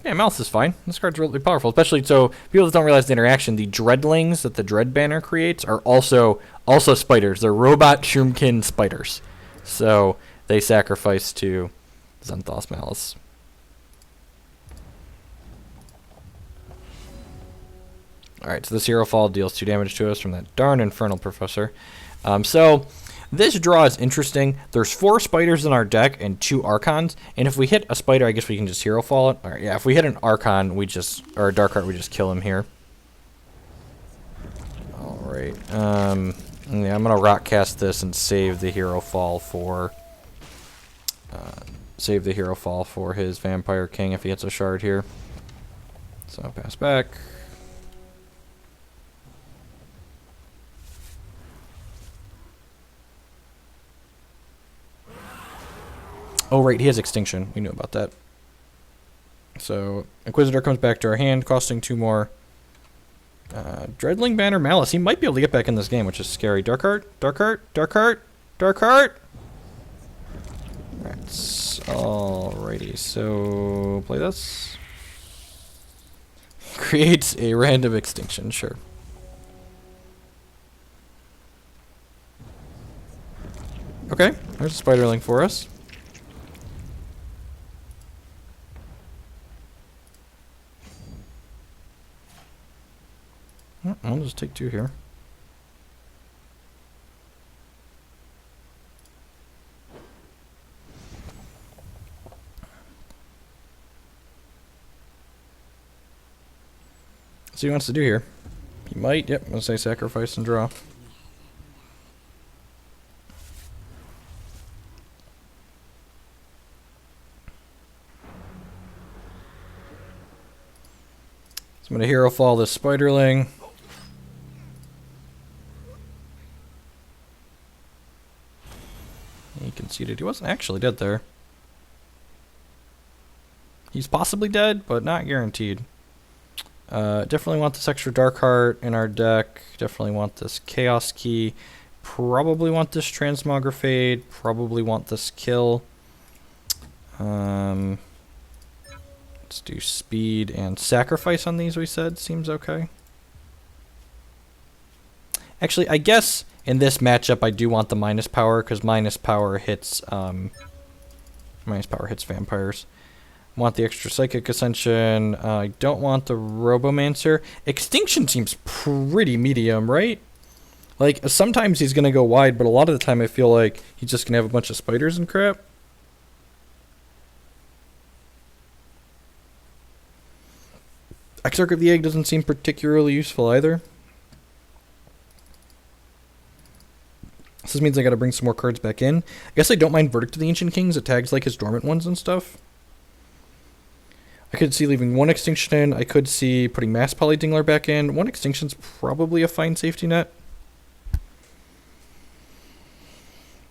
A: Yeah, Malice is fine. This card's really powerful, especially so people that don't realize the interaction. The Dreadlings that the Dread banner creates are also spiders. They're robot Shroomkin spiders, so they sacrifice to Zenthos Malice. All right, so this Hero Fall deals 2 damage to us from that darn Infernal Professor. So this draw is interesting. There's 4 spiders in our deck and 2 Archons, and if we hit a spider, I guess we can just Hero Fall it. All right, yeah, if we hit an Archon, or a Dark Heart, we just kill him here. All right, yeah, I'm gonna Rock Cast this and save the Hero Fall for his Vampire King if he hits a shard here. So pass back. Oh, right, he has Extinction. We knew about that. So, Inquisitor comes back to our hand, costing 2 more. Dreadling Banner Malice. He might be able to get back in this game, which is scary. Dark Heart, Dark Heart, Dark Heart, Dark Heart! That's alrighty, so play this. Creates a random Extinction, sure. Okay, there's a Spiderling for us. I'll just take 2 here. Let's see what he wants to do here. He might, yep, I'm going to say sacrifice and draw. So I'm going to Hero Fall this Spiderling. He conceded. He wasn't actually dead there. He's possibly dead, but not guaranteed. Definitely want this extra Dark Heart in our deck. Definitely want this Chaos Key. Probably want this Transmogrifade. Probably want this kill. Let's do speed and sacrifice on these, we said. Seems okay. Actually, I guess in this matchup I do want the minus power, because minus power hits vampires. Want the extra Psychic Ascension. I don't want the Robomancer. Extinction seems pretty medium, right? Like, sometimes he's going to go wide, but a lot of the time I feel like he's just going to have a bunch of spiders and crap. Exarch of the Egg doesn't seem particularly useful either. So this means I gotta bring some more cards back in. I guess I don't mind Verdict of the Ancient Kings. It tags like his dormant ones and stuff. I could see leaving 1 Extinction in. I could see putting Mass Polydingler back in. 1 Extinction's probably a fine safety net.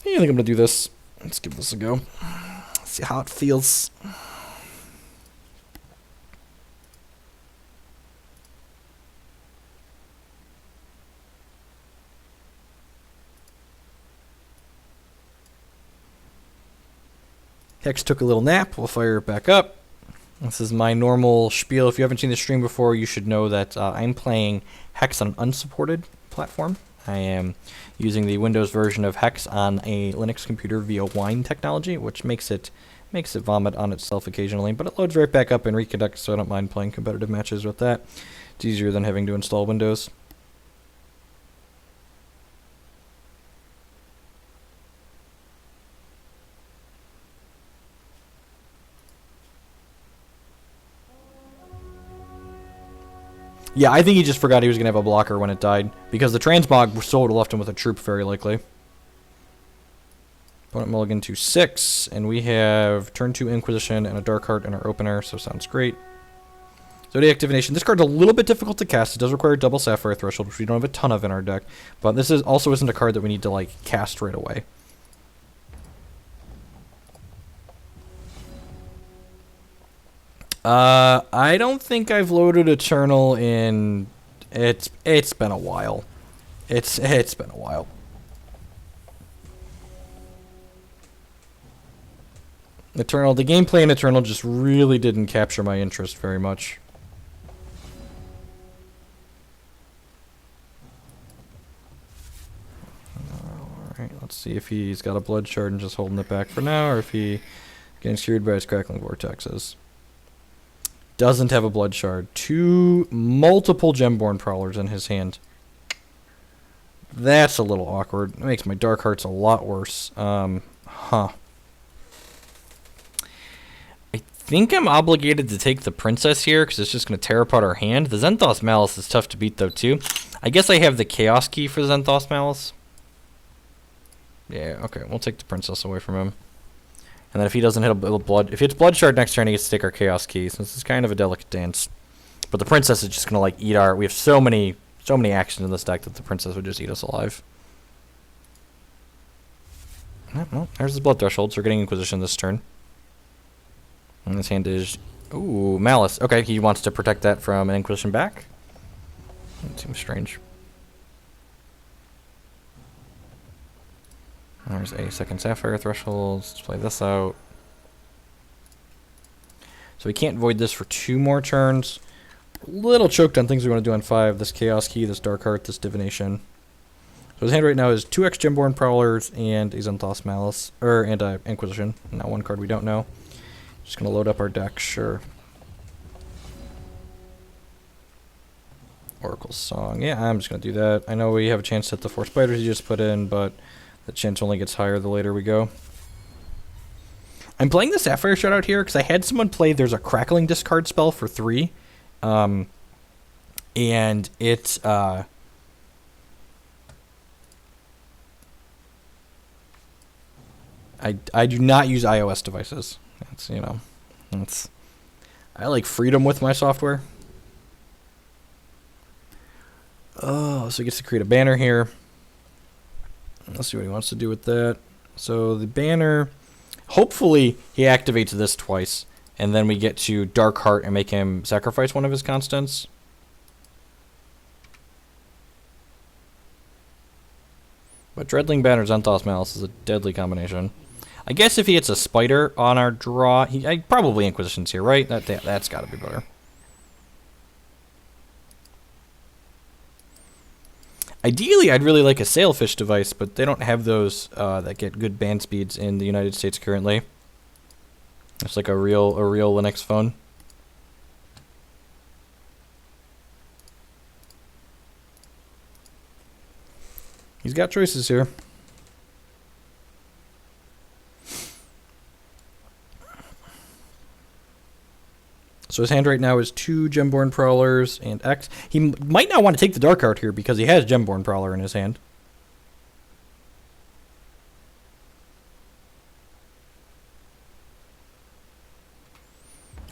A: Yeah, I think I'm gonna do this. Let's give this a go. See how it feels. Hex took a little nap. We'll fire it back up. This is my normal spiel. If you haven't seen the stream before, you should know that I'm playing Hex on an unsupported platform. I am using the Windows version of Hex on a Linux computer via Wine technology, which makes it vomit on itself occasionally, but it loads right back up and reconnects, so I don't mind playing competitive matches with that. It's easier than having to install Windows. Yeah, I think he just forgot he was going to have a blocker when it died, because the Transmog still would have left him with a troop, very likely. Opponent mulligan to 6, and we have turn 2 Inquisition and a Dark Heart in our opener, so sounds great. Zodiac Divination. This card's a little bit difficult to cast. It does require double Sapphire Threshold, which we don't have a ton of in our deck, but this also isn't a card that we need to, like, cast right away. I don't think I've loaded Eternal in... It's been a while. It's been a while. Eternal, the gameplay in Eternal just really didn't capture my interest very much. Alright, let's see if he's got a blood shard and just holding it back for now, or if he's getting screwed by his crackling vortexes. Doesn't have a blood shard. Multiple Gemborn Prowlers in his hand. That's a little awkward. It makes my Dark Hearts a lot worse. I think I'm obligated to take the Princess here, because it's just going to tear apart our hand. The Zenthos Malice is tough to beat, though, too. I guess I have the Chaos Key for Zenthos Malice. Yeah, okay, we'll take the Princess away from him. And then if he doesn't hit a blood... If he hits Blood Shard next turn, he gets to take our Chaos Key. So this is kind of a delicate dance. But the Princess is just going to, like, eat our... We have so many actions in this deck that the Princess would just eat us alive. Well, there's his Blood Threshold, so we're getting Inquisition this turn. And his hand is... Ooh, Malice. Okay, he wants to protect that from an Inquisition back. That seems strange. There's a second Sapphire Threshold. Let's play this out. So we can't void this for 2 more turns. A little choked on things we want to do on 5. This Chaos Key, this Dark Heart, this Divination. So his hand right now is 2x Gemborn Prowlers and a Zenthos Malice. And a Inquisition. Now 1 card we don't know. Just going to load up our deck, sure. Oracle's Song. Yeah, I'm just going to do that. I know we have a chance to hit the 4 spiders you just put in, but... the chance only gets higher the later we go. I'm playing the Sapphire Shoutout here because I had someone play There's a Crackling Discard spell for 3. And it's... I do not use iOS devices. That's, you know... I like freedom with my software. Oh, so he gets to create a banner here. Let's see what he wants to do with that. So the banner, hopefully he activates this twice, and then we get to Dark Heart and make him sacrifice one of his constants. But Dreadling Banner Zenthos Malice is a deadly combination. I guess if he hits a spider on our draw, probably Inquisition's here, right? That's got to be better. Ideally, I'd really like a Sailfish device, but they don't have those that get good band speeds in the United States currently. It's like a real Linux phone. He's got choices here. So his hand right now is 2 Gemborn Prowlers and X. He might not want to take the Dark Heart here because he has Gemborn Prowler in his hand.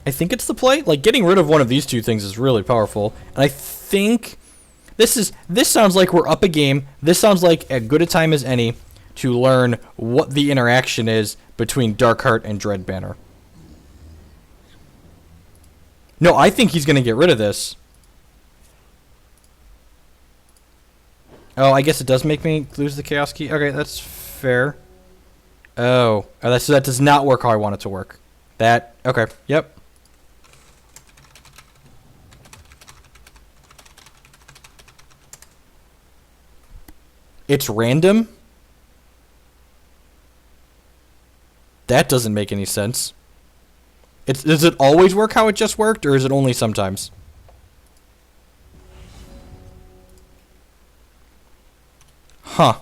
A: I think it's the play. Like, getting rid of one of these 2 things is really powerful. And I think this sounds like we're up a game. This sounds like as good a time as any to learn what the interaction is between Dark Heart and Dread Banner. No, I think he's going to get rid of this. Oh, I guess it does make me lose the Chaos Key. Okay, that's fair. Oh, so that does not work how I want it to work. Okay, yep. It's random? That doesn't make any sense. Does it always work how it just worked, or is it only sometimes? Huh.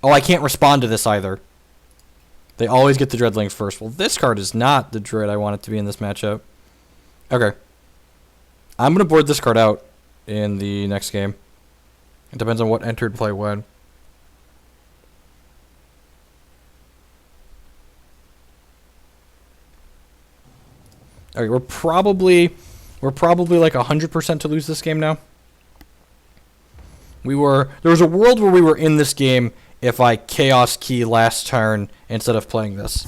A: Oh, I can't respond to this either. They always get the Dreadlings first. Well, this card is not the Dread I want it to be in this matchup. Okay. I'm going to board this card out in the next game. It depends on what entered play when. All right, we're probably like 100% to lose this game now. There was a world where we were in this game if I Chaos Key last turn instead of playing this.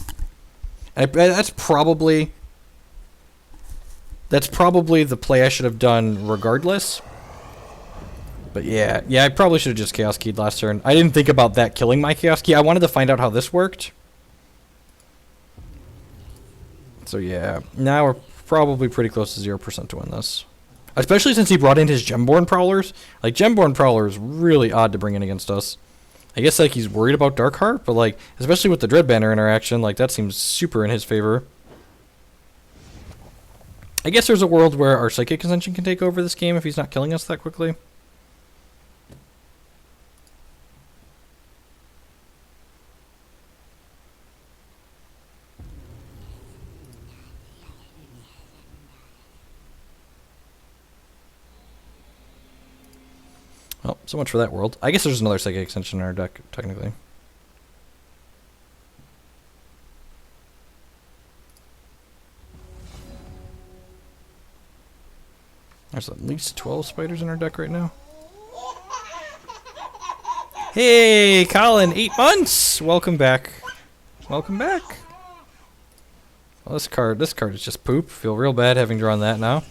A: And that's probably the play I should have done regardless. But yeah, I probably should have just Chaos Keyed last turn. I didn't think about that killing my Chaos Key. I wanted to find out how this worked. So yeah, now we're probably pretty close to 0% to win this. Especially since he brought in his Gemborn Prowlers. Like, Gemborn Prowler is really odd to bring in against us. I guess, like, he's worried about Darkheart, but, like, especially with the Dread Banner interaction, like, that seems super in his favor. I guess there's a world where our Psychic Ascension can take over this game if he's not killing us that quickly. Well, so much for that world. I guess there's another Psychic Extension in our deck, technically. There's at least 12 spiders in our deck right now. Hey, Colin, 8 months! Welcome back. Welcome back. Well, this card is just poop. Feel real bad having drawn that now.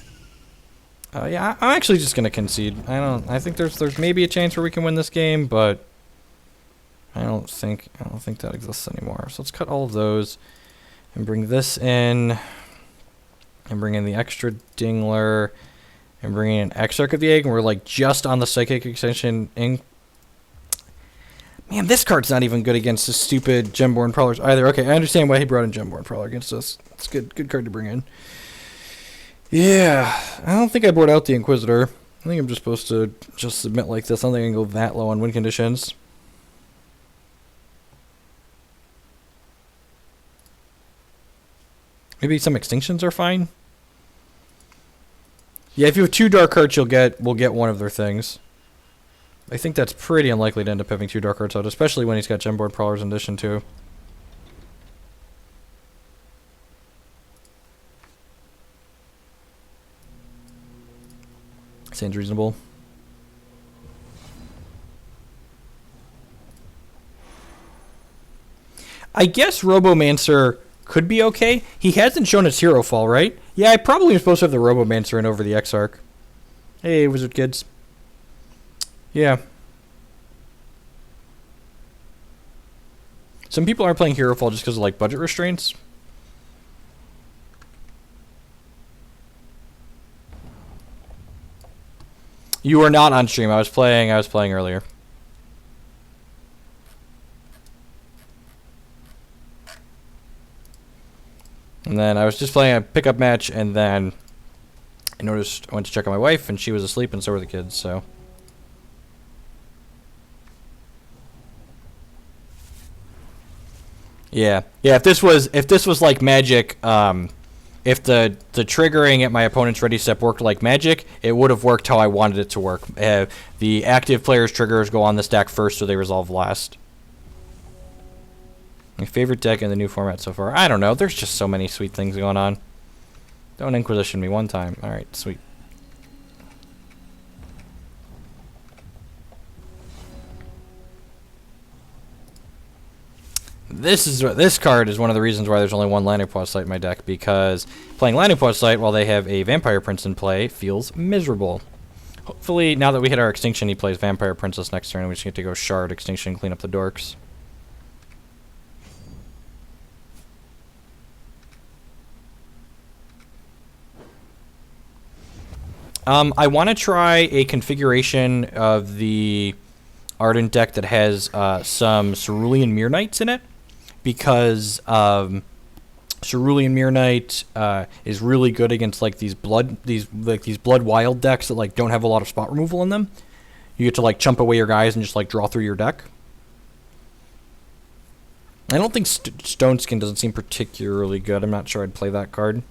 A: Yeah, I'm actually just gonna concede. I think there's maybe a chance where we can win this game, but I don't think that exists anymore. So let's cut all of those and bring this in, and bring in the extra Dingler, and bring in an Exarch of the Egg, and we're like just on the Psychic Extension ink. Man, this card's not even good against the stupid Gemborn Prowlers either. Okay, I understand why he brought in Gemborn Prowler against us. It's a good card to bring in. Yeah, I don't think I brought out the Inquisitor. I think I'm just supposed to just submit like this. I don't think I can go that low on win conditions. Maybe some extinctions are fine. Yeah, if you have 2 Dark Hearts, we'll get one of their things. I think that's pretty unlikely to end up having 2 Dark Hearts out, especially when he's got Gemborn Prowlers in addition to. Seems reasonable. I guess Robomancer could be okay. He hasn't shown his hero fall, right? Yeah, I probably am supposed to have the Robomancer in over the Exarch. Hey, Wizard Kids. Yeah. Some people aren't playing hero fall just because of, like, budget restraints. You were not on stream. I was playing earlier. And then I was just playing a pickup match, and then I noticed I went to check on my wife, and she was asleep, and so were the kids, so. Yeah. Yeah, if this was like Magic, if the triggering at my opponent's ready step worked like Magic, it would have worked how I wanted it to work. The active player's triggers go on the stack first, so they resolve last. My favorite deck in the new format so far? I don't know. There's just so many sweet things going on. Don't Inquisition me one time. Alright, sweet. This card is one of the reasons why there's only one Lanipois Sight in my deck, because playing Lanipois Sight while they have a Vampire Prince in play feels miserable. Hopefully, now that we hit our Extinction, he plays Vampire Princess next turn, and we just get to go Shard, Extinction, clean up the dorks. I want to try a configuration of the Ardent deck that has some Cerulean Mirror Knights in it, because Cerulean Mirror Knight is really good against like these blood wild decks that like don't have a lot of spot removal in them. You get to like chump away your guys and just like draw through your deck. I don't think Stone Skin doesn't seem particularly good. I'm not sure I'd play that card.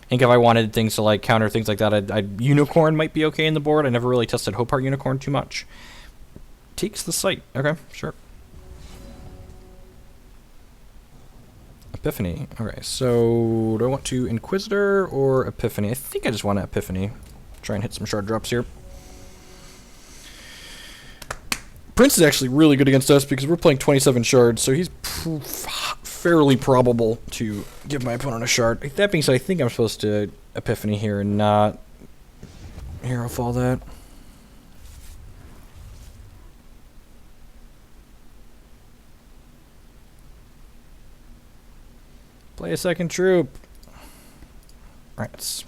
A: I think if I wanted things to like counter things like that, I'd Unicorn might be okay in the board. I never really tested Hope Heart Unicorn too much. Takes the site. Okay, sure. Epiphany. Okay, so do I want to Inquisitor or Epiphany? I think I just want to Epiphany. Try and hit some shard drops here. Prince is actually really good against us because we're playing 27 shards, so he's fairly probable to give my opponent a shard. That being said, I think I'm supposed to Epiphany here and not Hero Fall that. Play a second troop. Rats.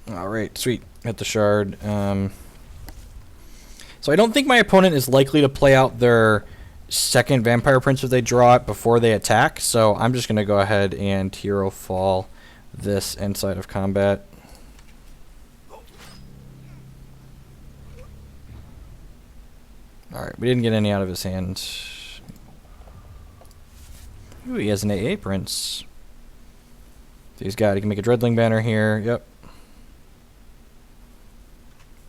A: Alright, sweet. Hit the shard. So I don't think my opponent is likely to play out their second Vampire Prince if they draw it before they attack, so I'm just going to go ahead and Hero Fall this inside of combat. Alright, we didn't get any out of his hand. Ooh, he has an AA Prince. He can make a Dreadling banner here, yep.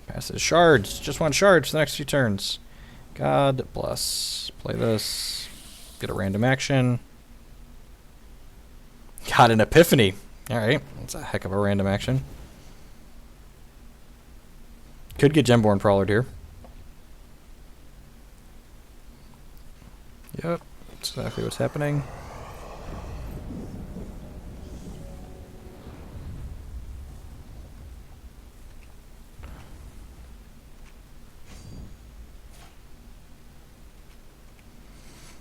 A: Passes shards, just want shards for the next few turns. God bless. Play this. Get a random action. Got an Epiphany. Alright, that's a heck of a random action. Could get Gemborn Prowler here. Yep, that's exactly what's happening.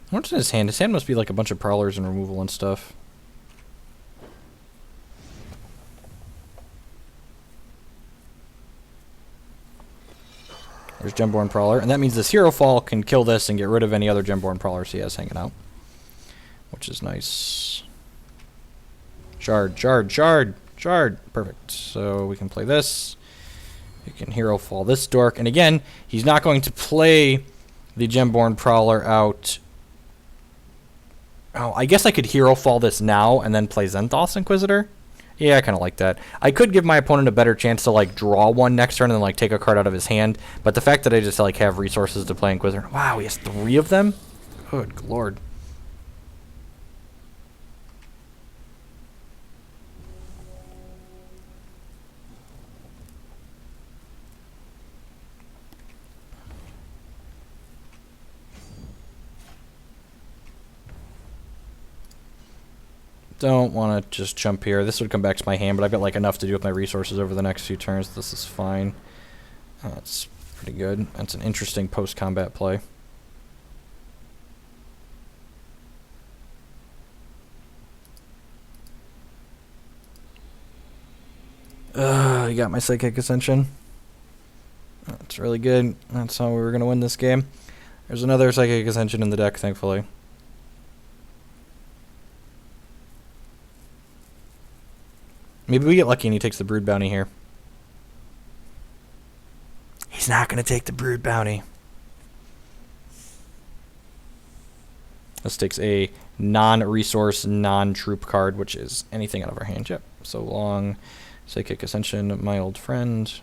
A: What's in his hand? His hand must be like a bunch of Prowlers and removal and stuff. There's Gemborn Prowler, and that means this Hero Fall can kill this and get rid of any other Gemborn Prowlers he has hanging out. Which is nice. Shard, shard, shard, shard. Perfect. So we can play this. We can Hero Fall this dork. And again, he's not going to play the Gemborn Prowler out. Oh, I guess I could Hero Fall this now and then play Zenthos Inquisitor. Yeah, I kind of like that. I could give my opponent a better chance to like draw one next turn and then like take a card out of his hand. But the fact that I just like have resources to play Inquisitor. Wow, he has 3 of them? Good lord. Don't want to just jump here. This would come back to my hand, but I've got like enough to do with my resources over the next few turns. This is fine. That's pretty good. That's an interesting post-combat play. You got my Psychic Ascension. That's really good. That's how we were going to win this game. There's another Psychic Ascension in the deck, thankfully. Maybe we get lucky and he takes the Brood Bounty here. He's not going to take the Brood Bounty. This takes a non-resource, non-troop card, which is anything out of our hand. Yep. So long. Psychic Ascension, my old friend.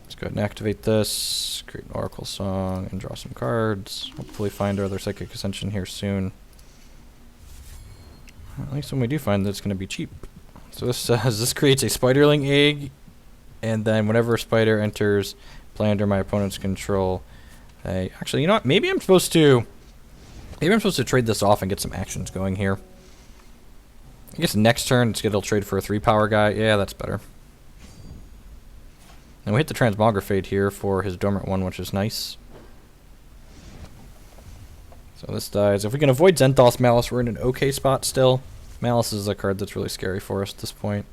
A: Let's go ahead and activate this. Create an Oracle Song and draw some cards. Hopefully find our other Psychic Ascension here soon. At least when we do find that, it's going to be cheap. So this says this creates a Spiderling egg, and then whenever a spider enters, play under my opponent's control. Actually, you know what? Maybe I'm supposed to trade this off and get some actions going here. I guess next turn it'll trade for a 3-power guy. Yeah, that's better. And we hit the Transmogrifade here for his dormant one, which is nice. So this dies. If we can avoid Zenthos Malice, we're in an okay spot still. Malice is a card that's really scary for us at this point.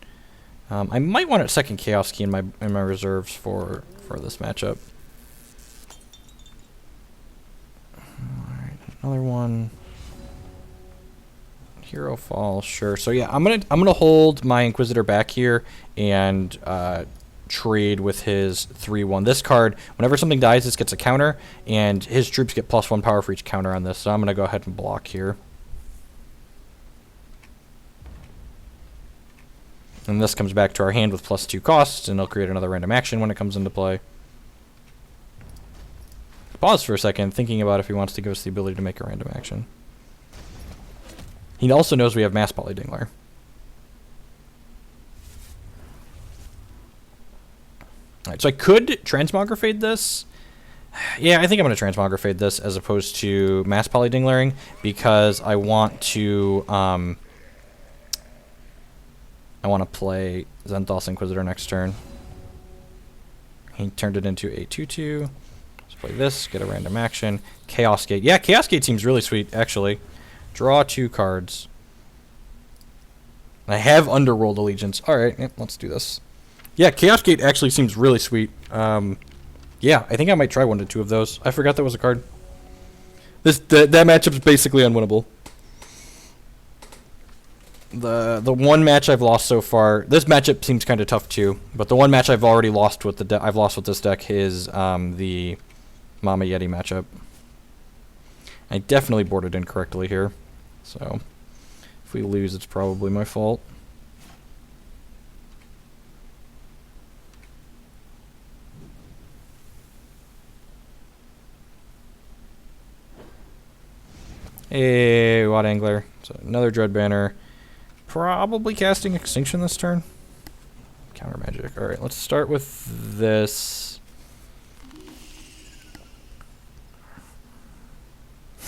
A: I might want a second Chaos Key in my reserves for this matchup. Alright, another one. Hero Fall, sure. So yeah, I'm gonna hold my Inquisitor back here and trade with his 3/1. This card, whenever something dies, this gets a counter, and his troops get +1 power for each counter on this. So I'm gonna go ahead and block here. And this comes back to our hand with +2 costs, and it'll create another random action when it comes into play. Pause for a second, thinking about if he wants to give us the ability to make a random action. He also knows we have Mass Polydingler. Alright, so I could Transmogrifade this. Yeah, I think I'm going to Transmogrifade this as opposed to Mass Polydinglering because I want to play Zenthos Inquisitor next turn. He turned it into a 2/2. Let's play this, get a random action. Chaos Gate. Yeah, Chaos Gate seems really sweet, actually. Draw 2 cards. I have Underworld Allegiance. Alright, yeah, let's do this. Yeah, Chaos Gate actually seems really sweet. Yeah, I think I might try 1 to 2 of those. I forgot that was a card. That matchup's basically unwinnable. The one match I've lost so far, this matchup seems kind of tough too. But the one match I've already lost with I've lost with this deck is the Mama Yeti matchup. I definitely boarded incorrectly here, so if we lose, it's probably my fault. Hey, Watt Angler. So another Dread Banner. Probably casting Extinction this turn. Counter Magic. Alright, let's start with this.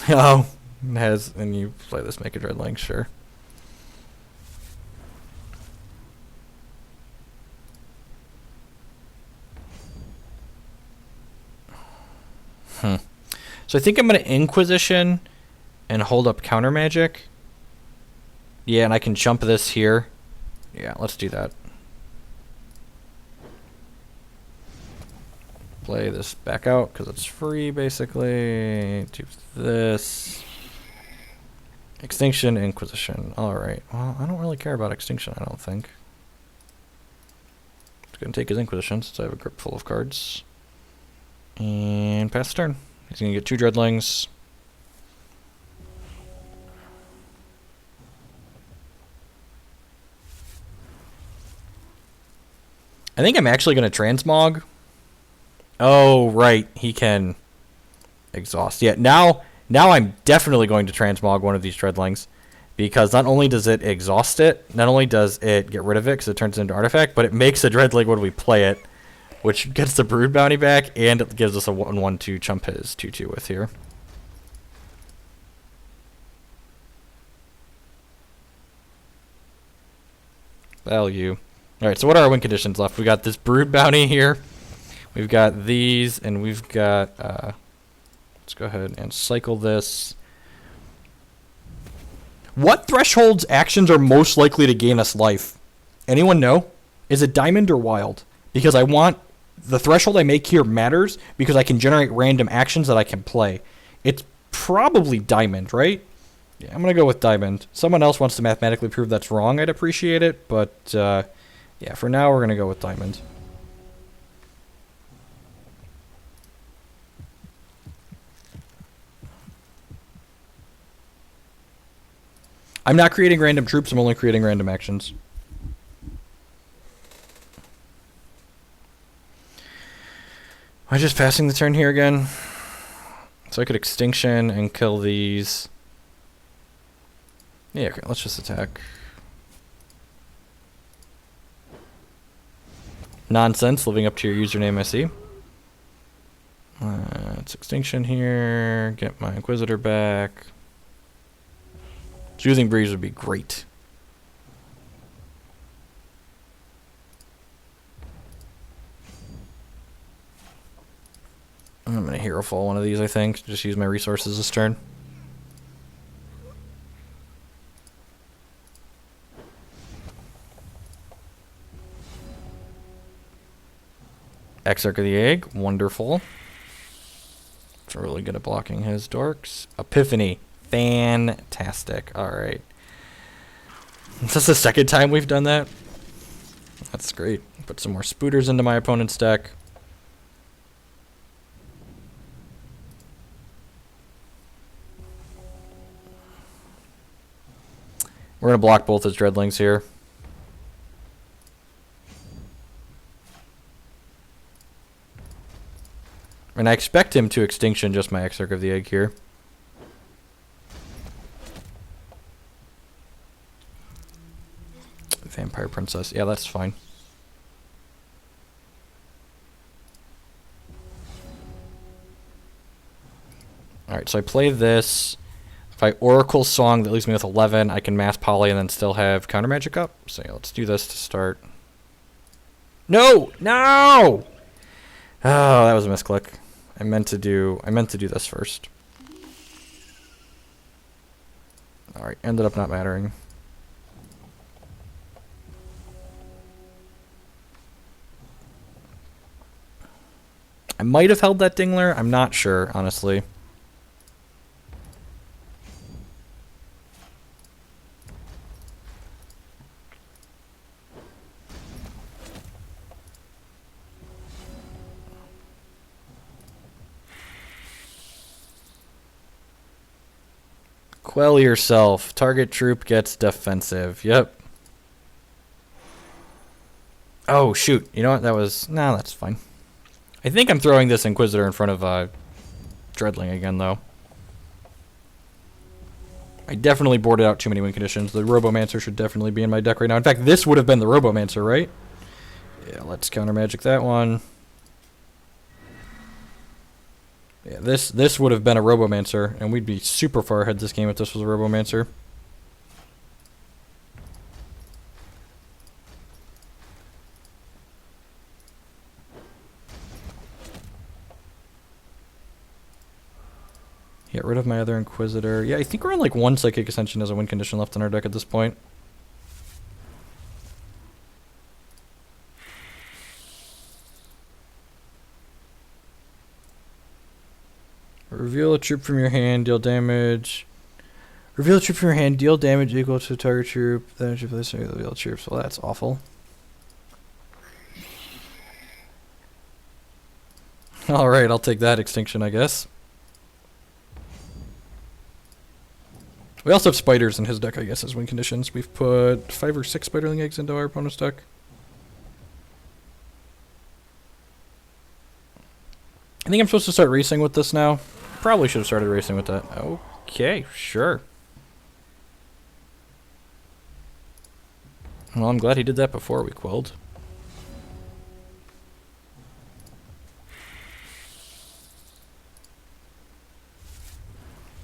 A: Oh, and you play this, make a Dreadling, sure. So I think I'm going to Inquisition and hold up Counter Magic. Yeah, and I can jump this here. Yeah, let's do that. Play this back out because it's free, basically. Do this. Extinction, Inquisition. Alright. Well, I don't really care about Extinction, I don't think. It's going to take his Inquisition since I have a grip full of cards. And pass the turn. He's going to get 2 Dreadlings. I think I'm actually going to Transmog. Oh, right. He can exhaust. Yeah, now I'm definitely going to Transmog one of these Dreadlings. Because not only does it exhaust it, not only does it get rid of it because it turns it into artifact, but it makes a Dreadling when we play it, which gets the Brood Bounty back, and it gives us a 1/1 to chump his 2/2 with here. Value. Alright, so what are our win conditions left? We got this Brood Bounty here. We've got these, and we've got... let's go ahead and cycle this. What thresholds actions are most likely to gain us life? Anyone know? Is it Diamond or Wild? Because I want... The threshold I make here matters because I can generate random actions that I can play. It's probably Diamond, right? Yeah, I'm going to go with Diamond. Someone else wants to mathematically prove that's wrong, I'd appreciate it, but... yeah, for now we're going to go with Diamond. I'm not creating random troops, I'm only creating random actions. Am I just passing the turn here again? So I could Extinction and kill these. Yeah, okay, let's just attack. Nonsense, living up to your username, I see. It's Extinction here. Get my Inquisitor back. Soothing Breeze would be great. I'm going to Hero Fall one of these, I think. Just use my resources this turn. Exarch of the Egg, wonderful. It's really good at blocking his dorks. Epiphany, fantastic. Alright. Is this the second time we've done that? That's great. Put some more Spooters into my opponent's deck. We're going to block both his Dreadlings here. And I expect him to Extinction just my Exarch of the Egg here. Vampire Princess. Yeah, that's fine. Alright, so I play this. If I Oracle Song, that leaves me with 11. I can Mass Poly and then still have Counter Magic up. So yeah, let's do this to start. No! No! Oh, that was a misclick. I meant to do this first. Alright, ended up not mattering. I might have held that Dingler. I'm not sure, honestly. Quell yourself. Target troop gets defensive. Yep. Oh, shoot. You know what? That was... No, that's fine. I think I'm throwing this Inquisitor in front of Dreadling again, though. I definitely boarded out too many win conditions. The Robomancer should definitely be in my deck right now. In fact, this would have been the Robomancer, right? Yeah, let's counter magic that one. Yeah, this would have been a Robomancer, and we'd be super far ahead this game if this was a Robomancer. Get rid of my other Inquisitor. Yeah, I think we're on like one Psychic Ascension as a win condition left in our deck at this point. Reveal a troop from your hand, deal damage. Reveal a troop from your hand, deal damage equal to target troop. Then you place reveal troops. Well, that's awful. Alright, I'll take that extinction, I guess. We also have spiders in his deck, I guess, as win conditions. We've put 5 or 6 spiderling eggs into our opponent's deck. I think I'm supposed to start racing with this now. Probably should have started racing with that. Okay, sure. Well, I'm glad he did that before we quelled.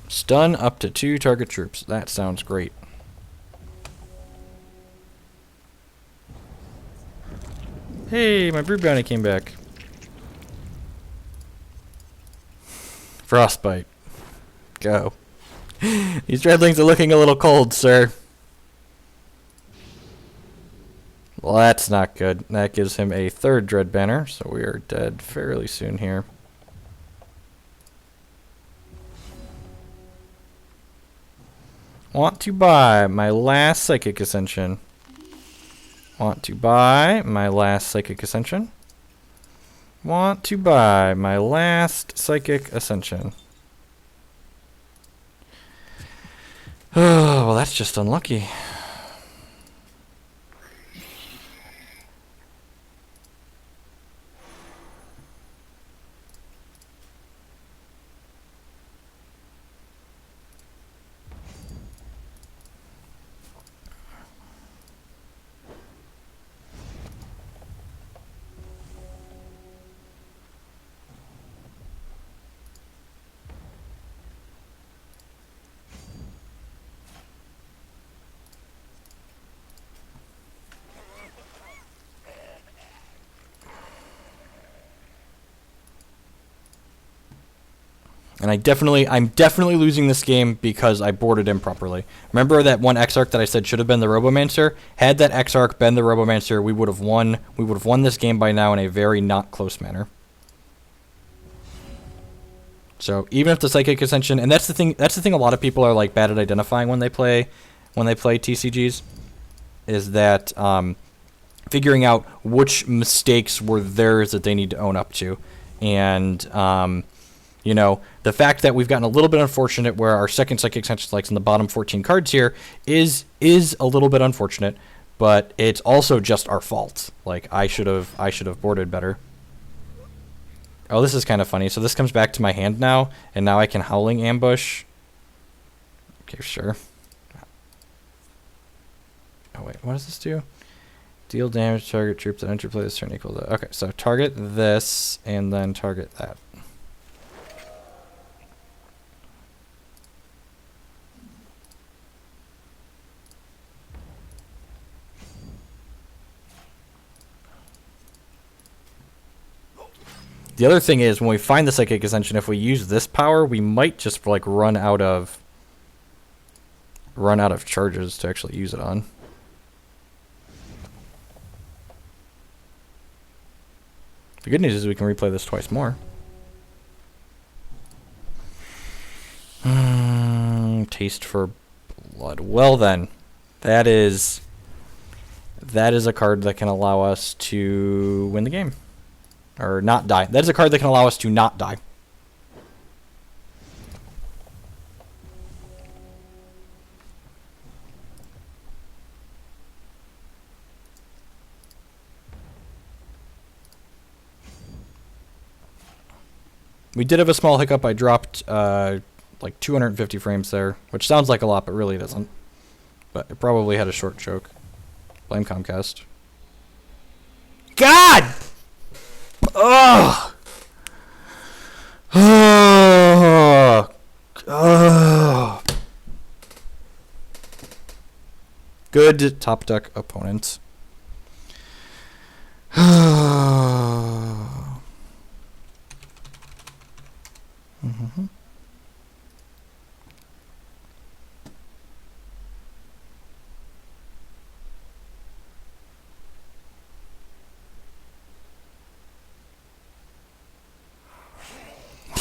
A: Stun up to 2 target troops. That sounds great. Hey, my Brood Bounty came back. Frostbite. Go. These Dreadlings are looking a little cold, sir. Well, that's not good. That gives him a 3rd Dread Banner, so we are dead fairly soon here. Want to buy my last Psychic Ascension. Want to buy my last Psychic Ascension. Want to buy my last Psychic Ascension. Oh, well, that's just unlucky. And I'm definitely losing this game because I boarded improperly. Remember that one Exarch that I said should have been the Robomancer? Had that Exarch been the Robomancer, we would have won. We would have won this game by now in a very not close manner. So even if the Psychic Ascension, and that's the thing a lot of people are like bad at identifying when they play TCGs, is that figuring out which mistakes were theirs that they need to own up to, and you know, the fact that we've gotten a little bit unfortunate where our second Psychic Ascension likes in the bottom 14 cards here is a little bit unfortunate, but it's also just our fault. Like I should have boarded better. Oh, this is kind of funny. So this comes back to my hand now, and now I can Howling Ambush. Okay, sure. Oh wait, what does this do? Deal damage to target troops that enter play this turn equal to... Okay, so target this, and then target that. The other thing is, when we find the Psychic Ascension, if we use this power, we might just like run out of charges to actually use it on. The good news is we can replay this twice more. Taste for blood. Well then, that is a card that can allow us to win the game. Or not die. That is a card that can allow us to not die. We did have a small hiccup. I dropped like 250 frames there, which sounds like a lot, but really doesn't. But it probably had a short choke. Blame Comcast. God! Ugh! Ugh! Good top deck opponent. Mm-hmm.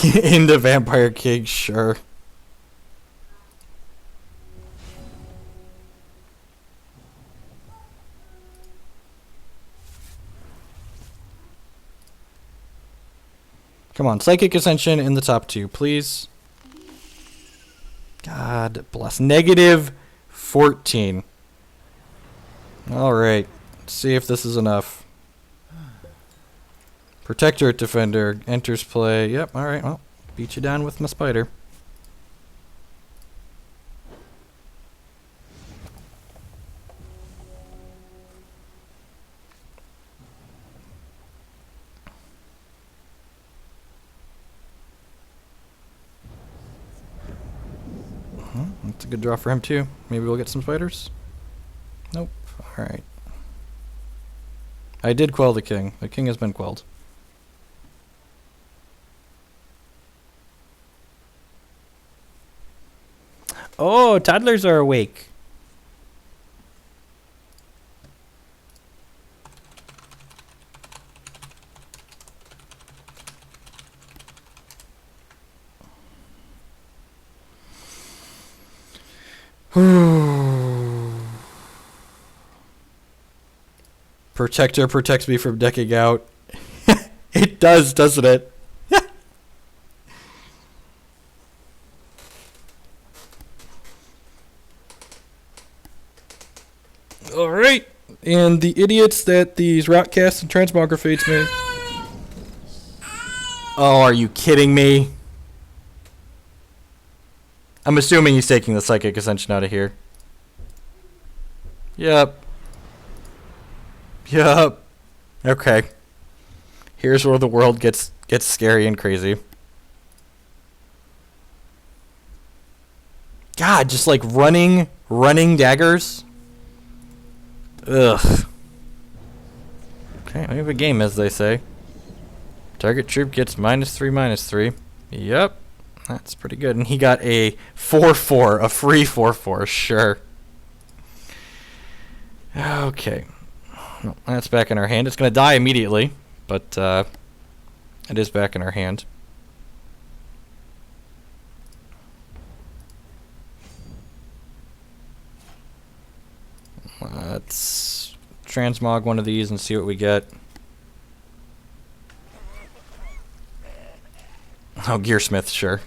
A: Into Vampire King, sure. Come on, Psychic Ascension in the top two, please. God bless. Negative 14. Alright, let's see if this is enough. Protectorate Defender enters play. Yep, alright, well, beat you down with my spider. That's a good draw for him too. Maybe we'll get some spiders. Nope. Alright. I did quell the king. The king has been quelled. Oh, toddlers are awake. Protector protects me from decking out. It does, doesn't it? Alright. And the idiots that these Rotcasts and Transmogrifates made. Oh, are you kidding me? I'm assuming he's taking the Psychic Ascension out of here. Yep. Yup. Okay. Here's where the world gets scary and crazy. God, just like running daggers. Ugh. Okay, we have a game, as they say. Target troop gets -3/-3. Yep. That's pretty good. And he got a 4/4, a free 4/4, sure. Okay. Well, that's back in our hand. It's going to die immediately, but it is back in our hand. Let's transmog one of these and see what we get. Oh, Gearsmith, sure.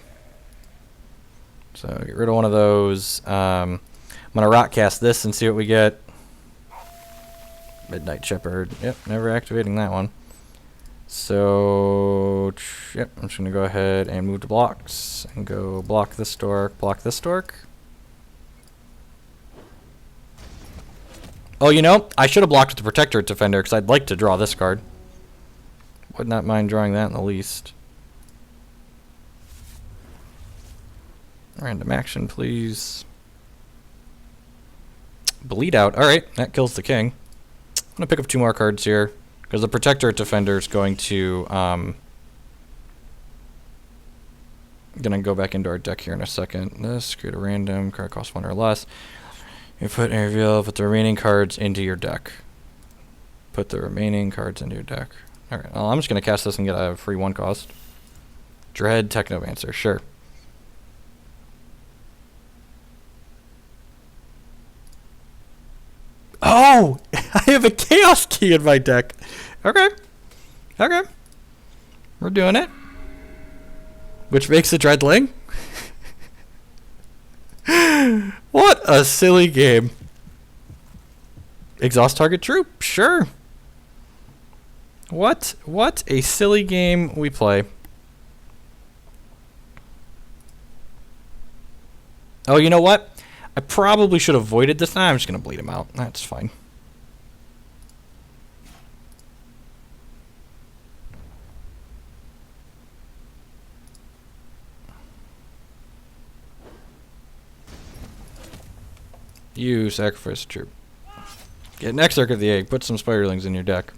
A: So get rid of one of those. I'm going to Rotcast this and see what we get. Midnight Shepherd. Yep, never activating that one. So, yep, I'm just going to go ahead and move to blocks and go block this dork, block this dork. Oh, you know, I should have blocked with the Protectorate Defender because I'd like to draw this card. Would not mind drawing that in the least. Random action, please. Bleed out. Alright, that kills the king. I'm going to pick up 2 more cards here, because the Protectorate Defender is going to Gonna go back into our deck here in a second. This, create a random, card costs 1 or less. You put and reveal, put the remaining cards into your deck. Put the remaining cards into your deck. Alright, well, I'm just gonna cast this and get a free 1 cost. Dread Technomancer, sure. Oh! I have a Chaos Key in my deck! Okay. Okay. We're doing it. Which makes a Dreadling. What a silly game. Exhaust target troop? Sure. What a silly game we play. Oh, you know what? I probably should have avoided this. Nah, I'm just going to bleed him out. That's fine. You sacrifice a troop. Get next Arc of the Egg. Put some Spiderlings in your deck.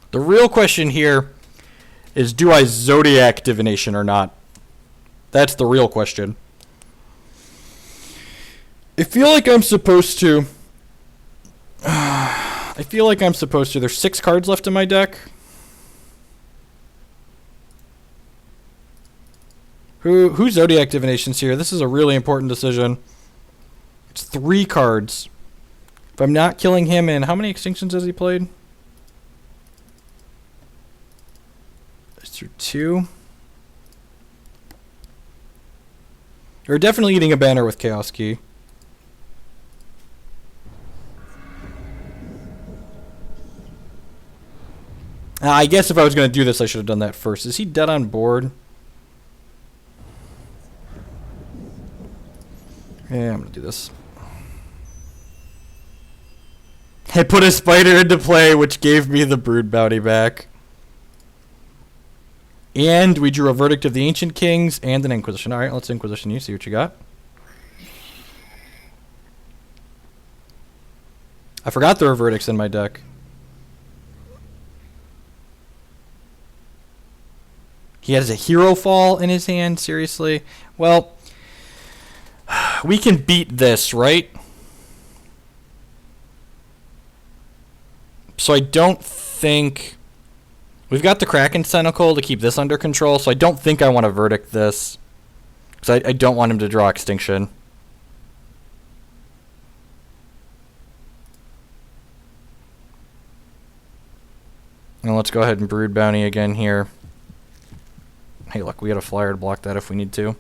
A: The real question here is, do I Zodiac Divination or not? That's the real question. I feel like I'm supposed to. I feel like I'm supposed to. There's 6 cards left in my deck. Who Zodiac Divination's here? This is a really important decision. It's 3 cards. If I'm not killing him in... How many Extinctions has he played? It's through 2. We're definitely eating a banner with Chaos Key. I guess if I was going to do this, I should have done that first. Is he dead on board? Yeah, I'm going to do this. I put a spider into play, which gave me the Brood Bounty back. And we drew a Verdict of the Ancient Kings and an Inquisition. Alright, let's Inquisition you, see what you got. I forgot there were Verdicts in my deck. He has a Hero Fall in his hand, seriously? Well, we can beat this, right? So I don't think... We've got the Kraken Tentacle to keep this under control, so I don't think I want to Verdict this. Because I don't want him to draw Extinction. And let's go ahead and Brood Bounty again here. Hey, look, we got a flyer to block that if we need to.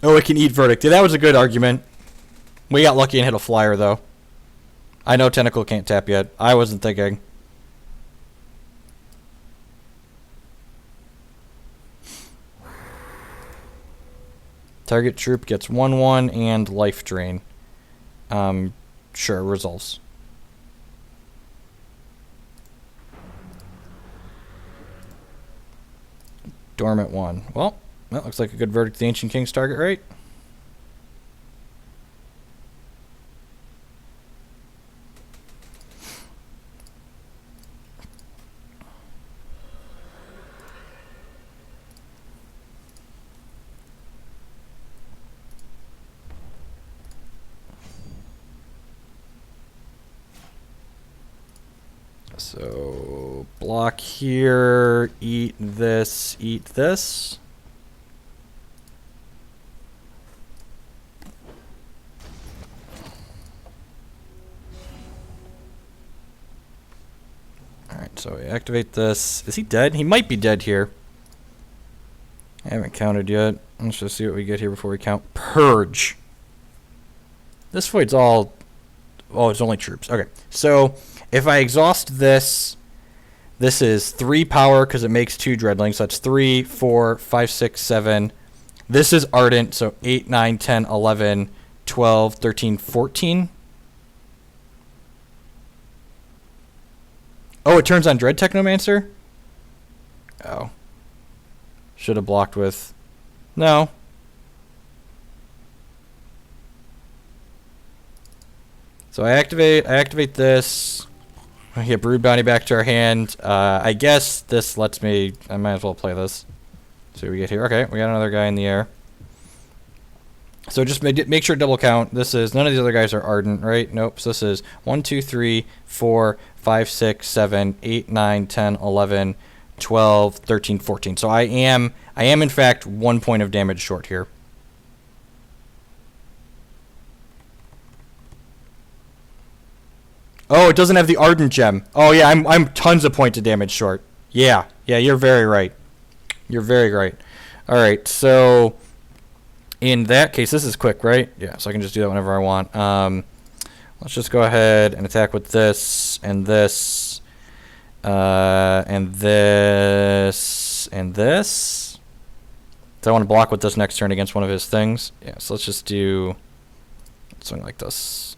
A: Oh, it can eat Verdict. Yeah, that was a good argument. We got lucky and hit a flyer, though. I know Tentacle can't tap yet. I wasn't thinking. Target troop gets 1/1 and life drain. Sure, resolves. Dormant 1. Well, that looks like a good Verdict to the Ancient King's target, right? So, block here, eat this, eat this. Alright, so we activate this. Is he dead? He might be dead here. I haven't counted yet. Let's just see what we get here before we count. Purge. This void's all... Oh, it's only troops. Okay, so... If I exhaust this, this is 3 power because it makes 2 Dreadlings. So that's 3, 4, 5, 6, 7. This is Ardent, so 8, 9, 10, 11, 12, 13, 14. Oh, it turns on Dread Technomancer? Oh. Should have blocked with... No. So I activate this. I get Brood Bounty back to our hand. I guess this lets me... I might as well play this. So we get here. Okay, we got another guy in the air. So just make sure to double count. This is... None of these other guys are Ardent, right? Nope. So this is 1, 2, 3, 4, 5, 6, 7, 8, 9, 10, 11, 12, 13, 14. So I am in fact 1 point of damage short here. Oh, it doesn't have the Ardent Gem. Oh yeah, I'm tons of points of damage short. Yeah, you're very right. You're very right. All right, so in that case, this is quick, right? Yeah, so I can just do that whenever I want. Let's just go ahead and attack with this and this, and this and this. So I want to block with this next turn against one of his things. Yeah, so let's just do something like this.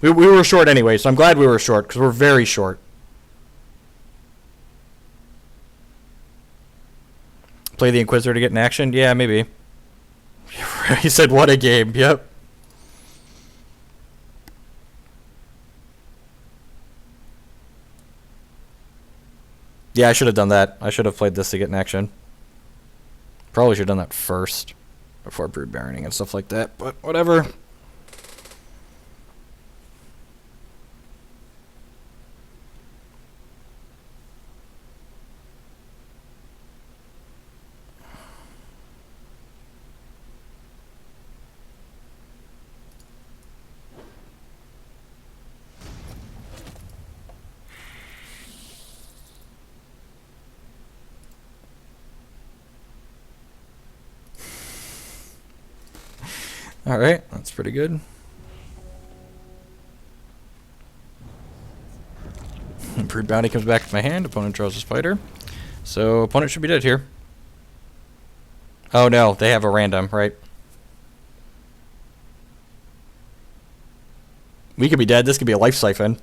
A: We were short anyway, so I'm glad we were short, because we're very short. Play the Inquisitor to get in action? Yeah, maybe. He said, what a game. Yep. Yeah, I should have done that. I should have played this to get in action. Probably should have done that first, before Brood Baroning and stuff like that, but whatever. Alright, that's pretty good. Brood Bounty comes back to my hand. Opponent draws a spider. So, opponent should be dead here. Oh no, they have a random, right? We could be dead. This could be a life siphon.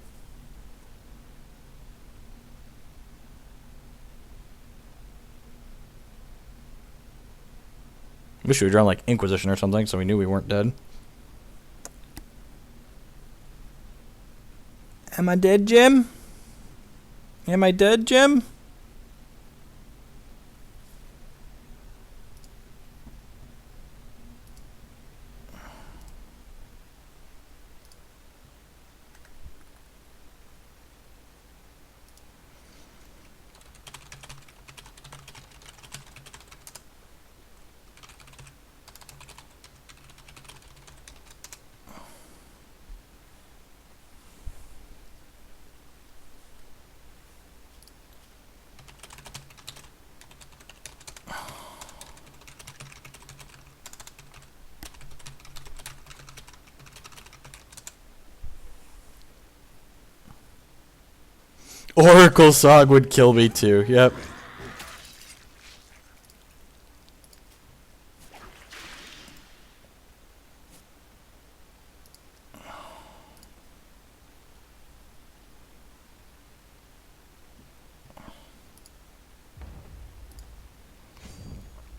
A: Wish we had drawn like Inquisition or something so we knew we weren't dead. Am I dead, Jim? Am I dead, Jim? Oracle Song would kill me too, yep.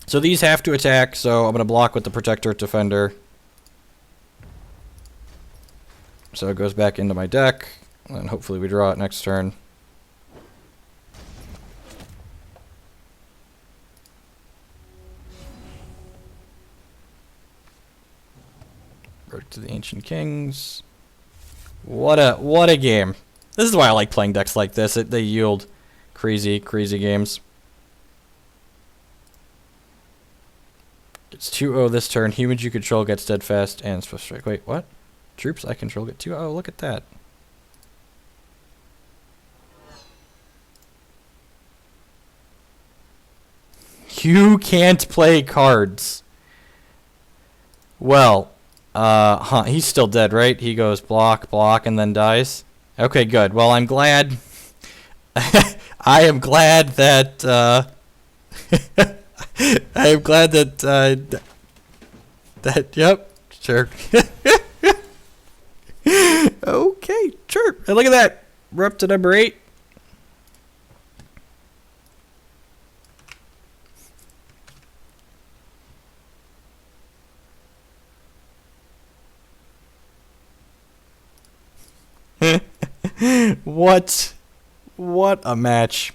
A: So these have to attack, so I'm going to block with the Protector Defender. So it goes back into my deck, and hopefully we draw it next turn. To the Ancient Kings. What a game. This is why I like playing decks like this. They yield crazy games. It's 2-0 this turn. Humans you control get Steadfast and Swift Strike. Wait, what? Troops I control get 2-0. Look at that. You can't play cards. Well, he's still dead, right? He goes block, and then dies. Okay, good. Well, I'm glad. I am glad that. I am glad that. Yep, sure. Hey, look at that. We're up to number 8. What? What a match.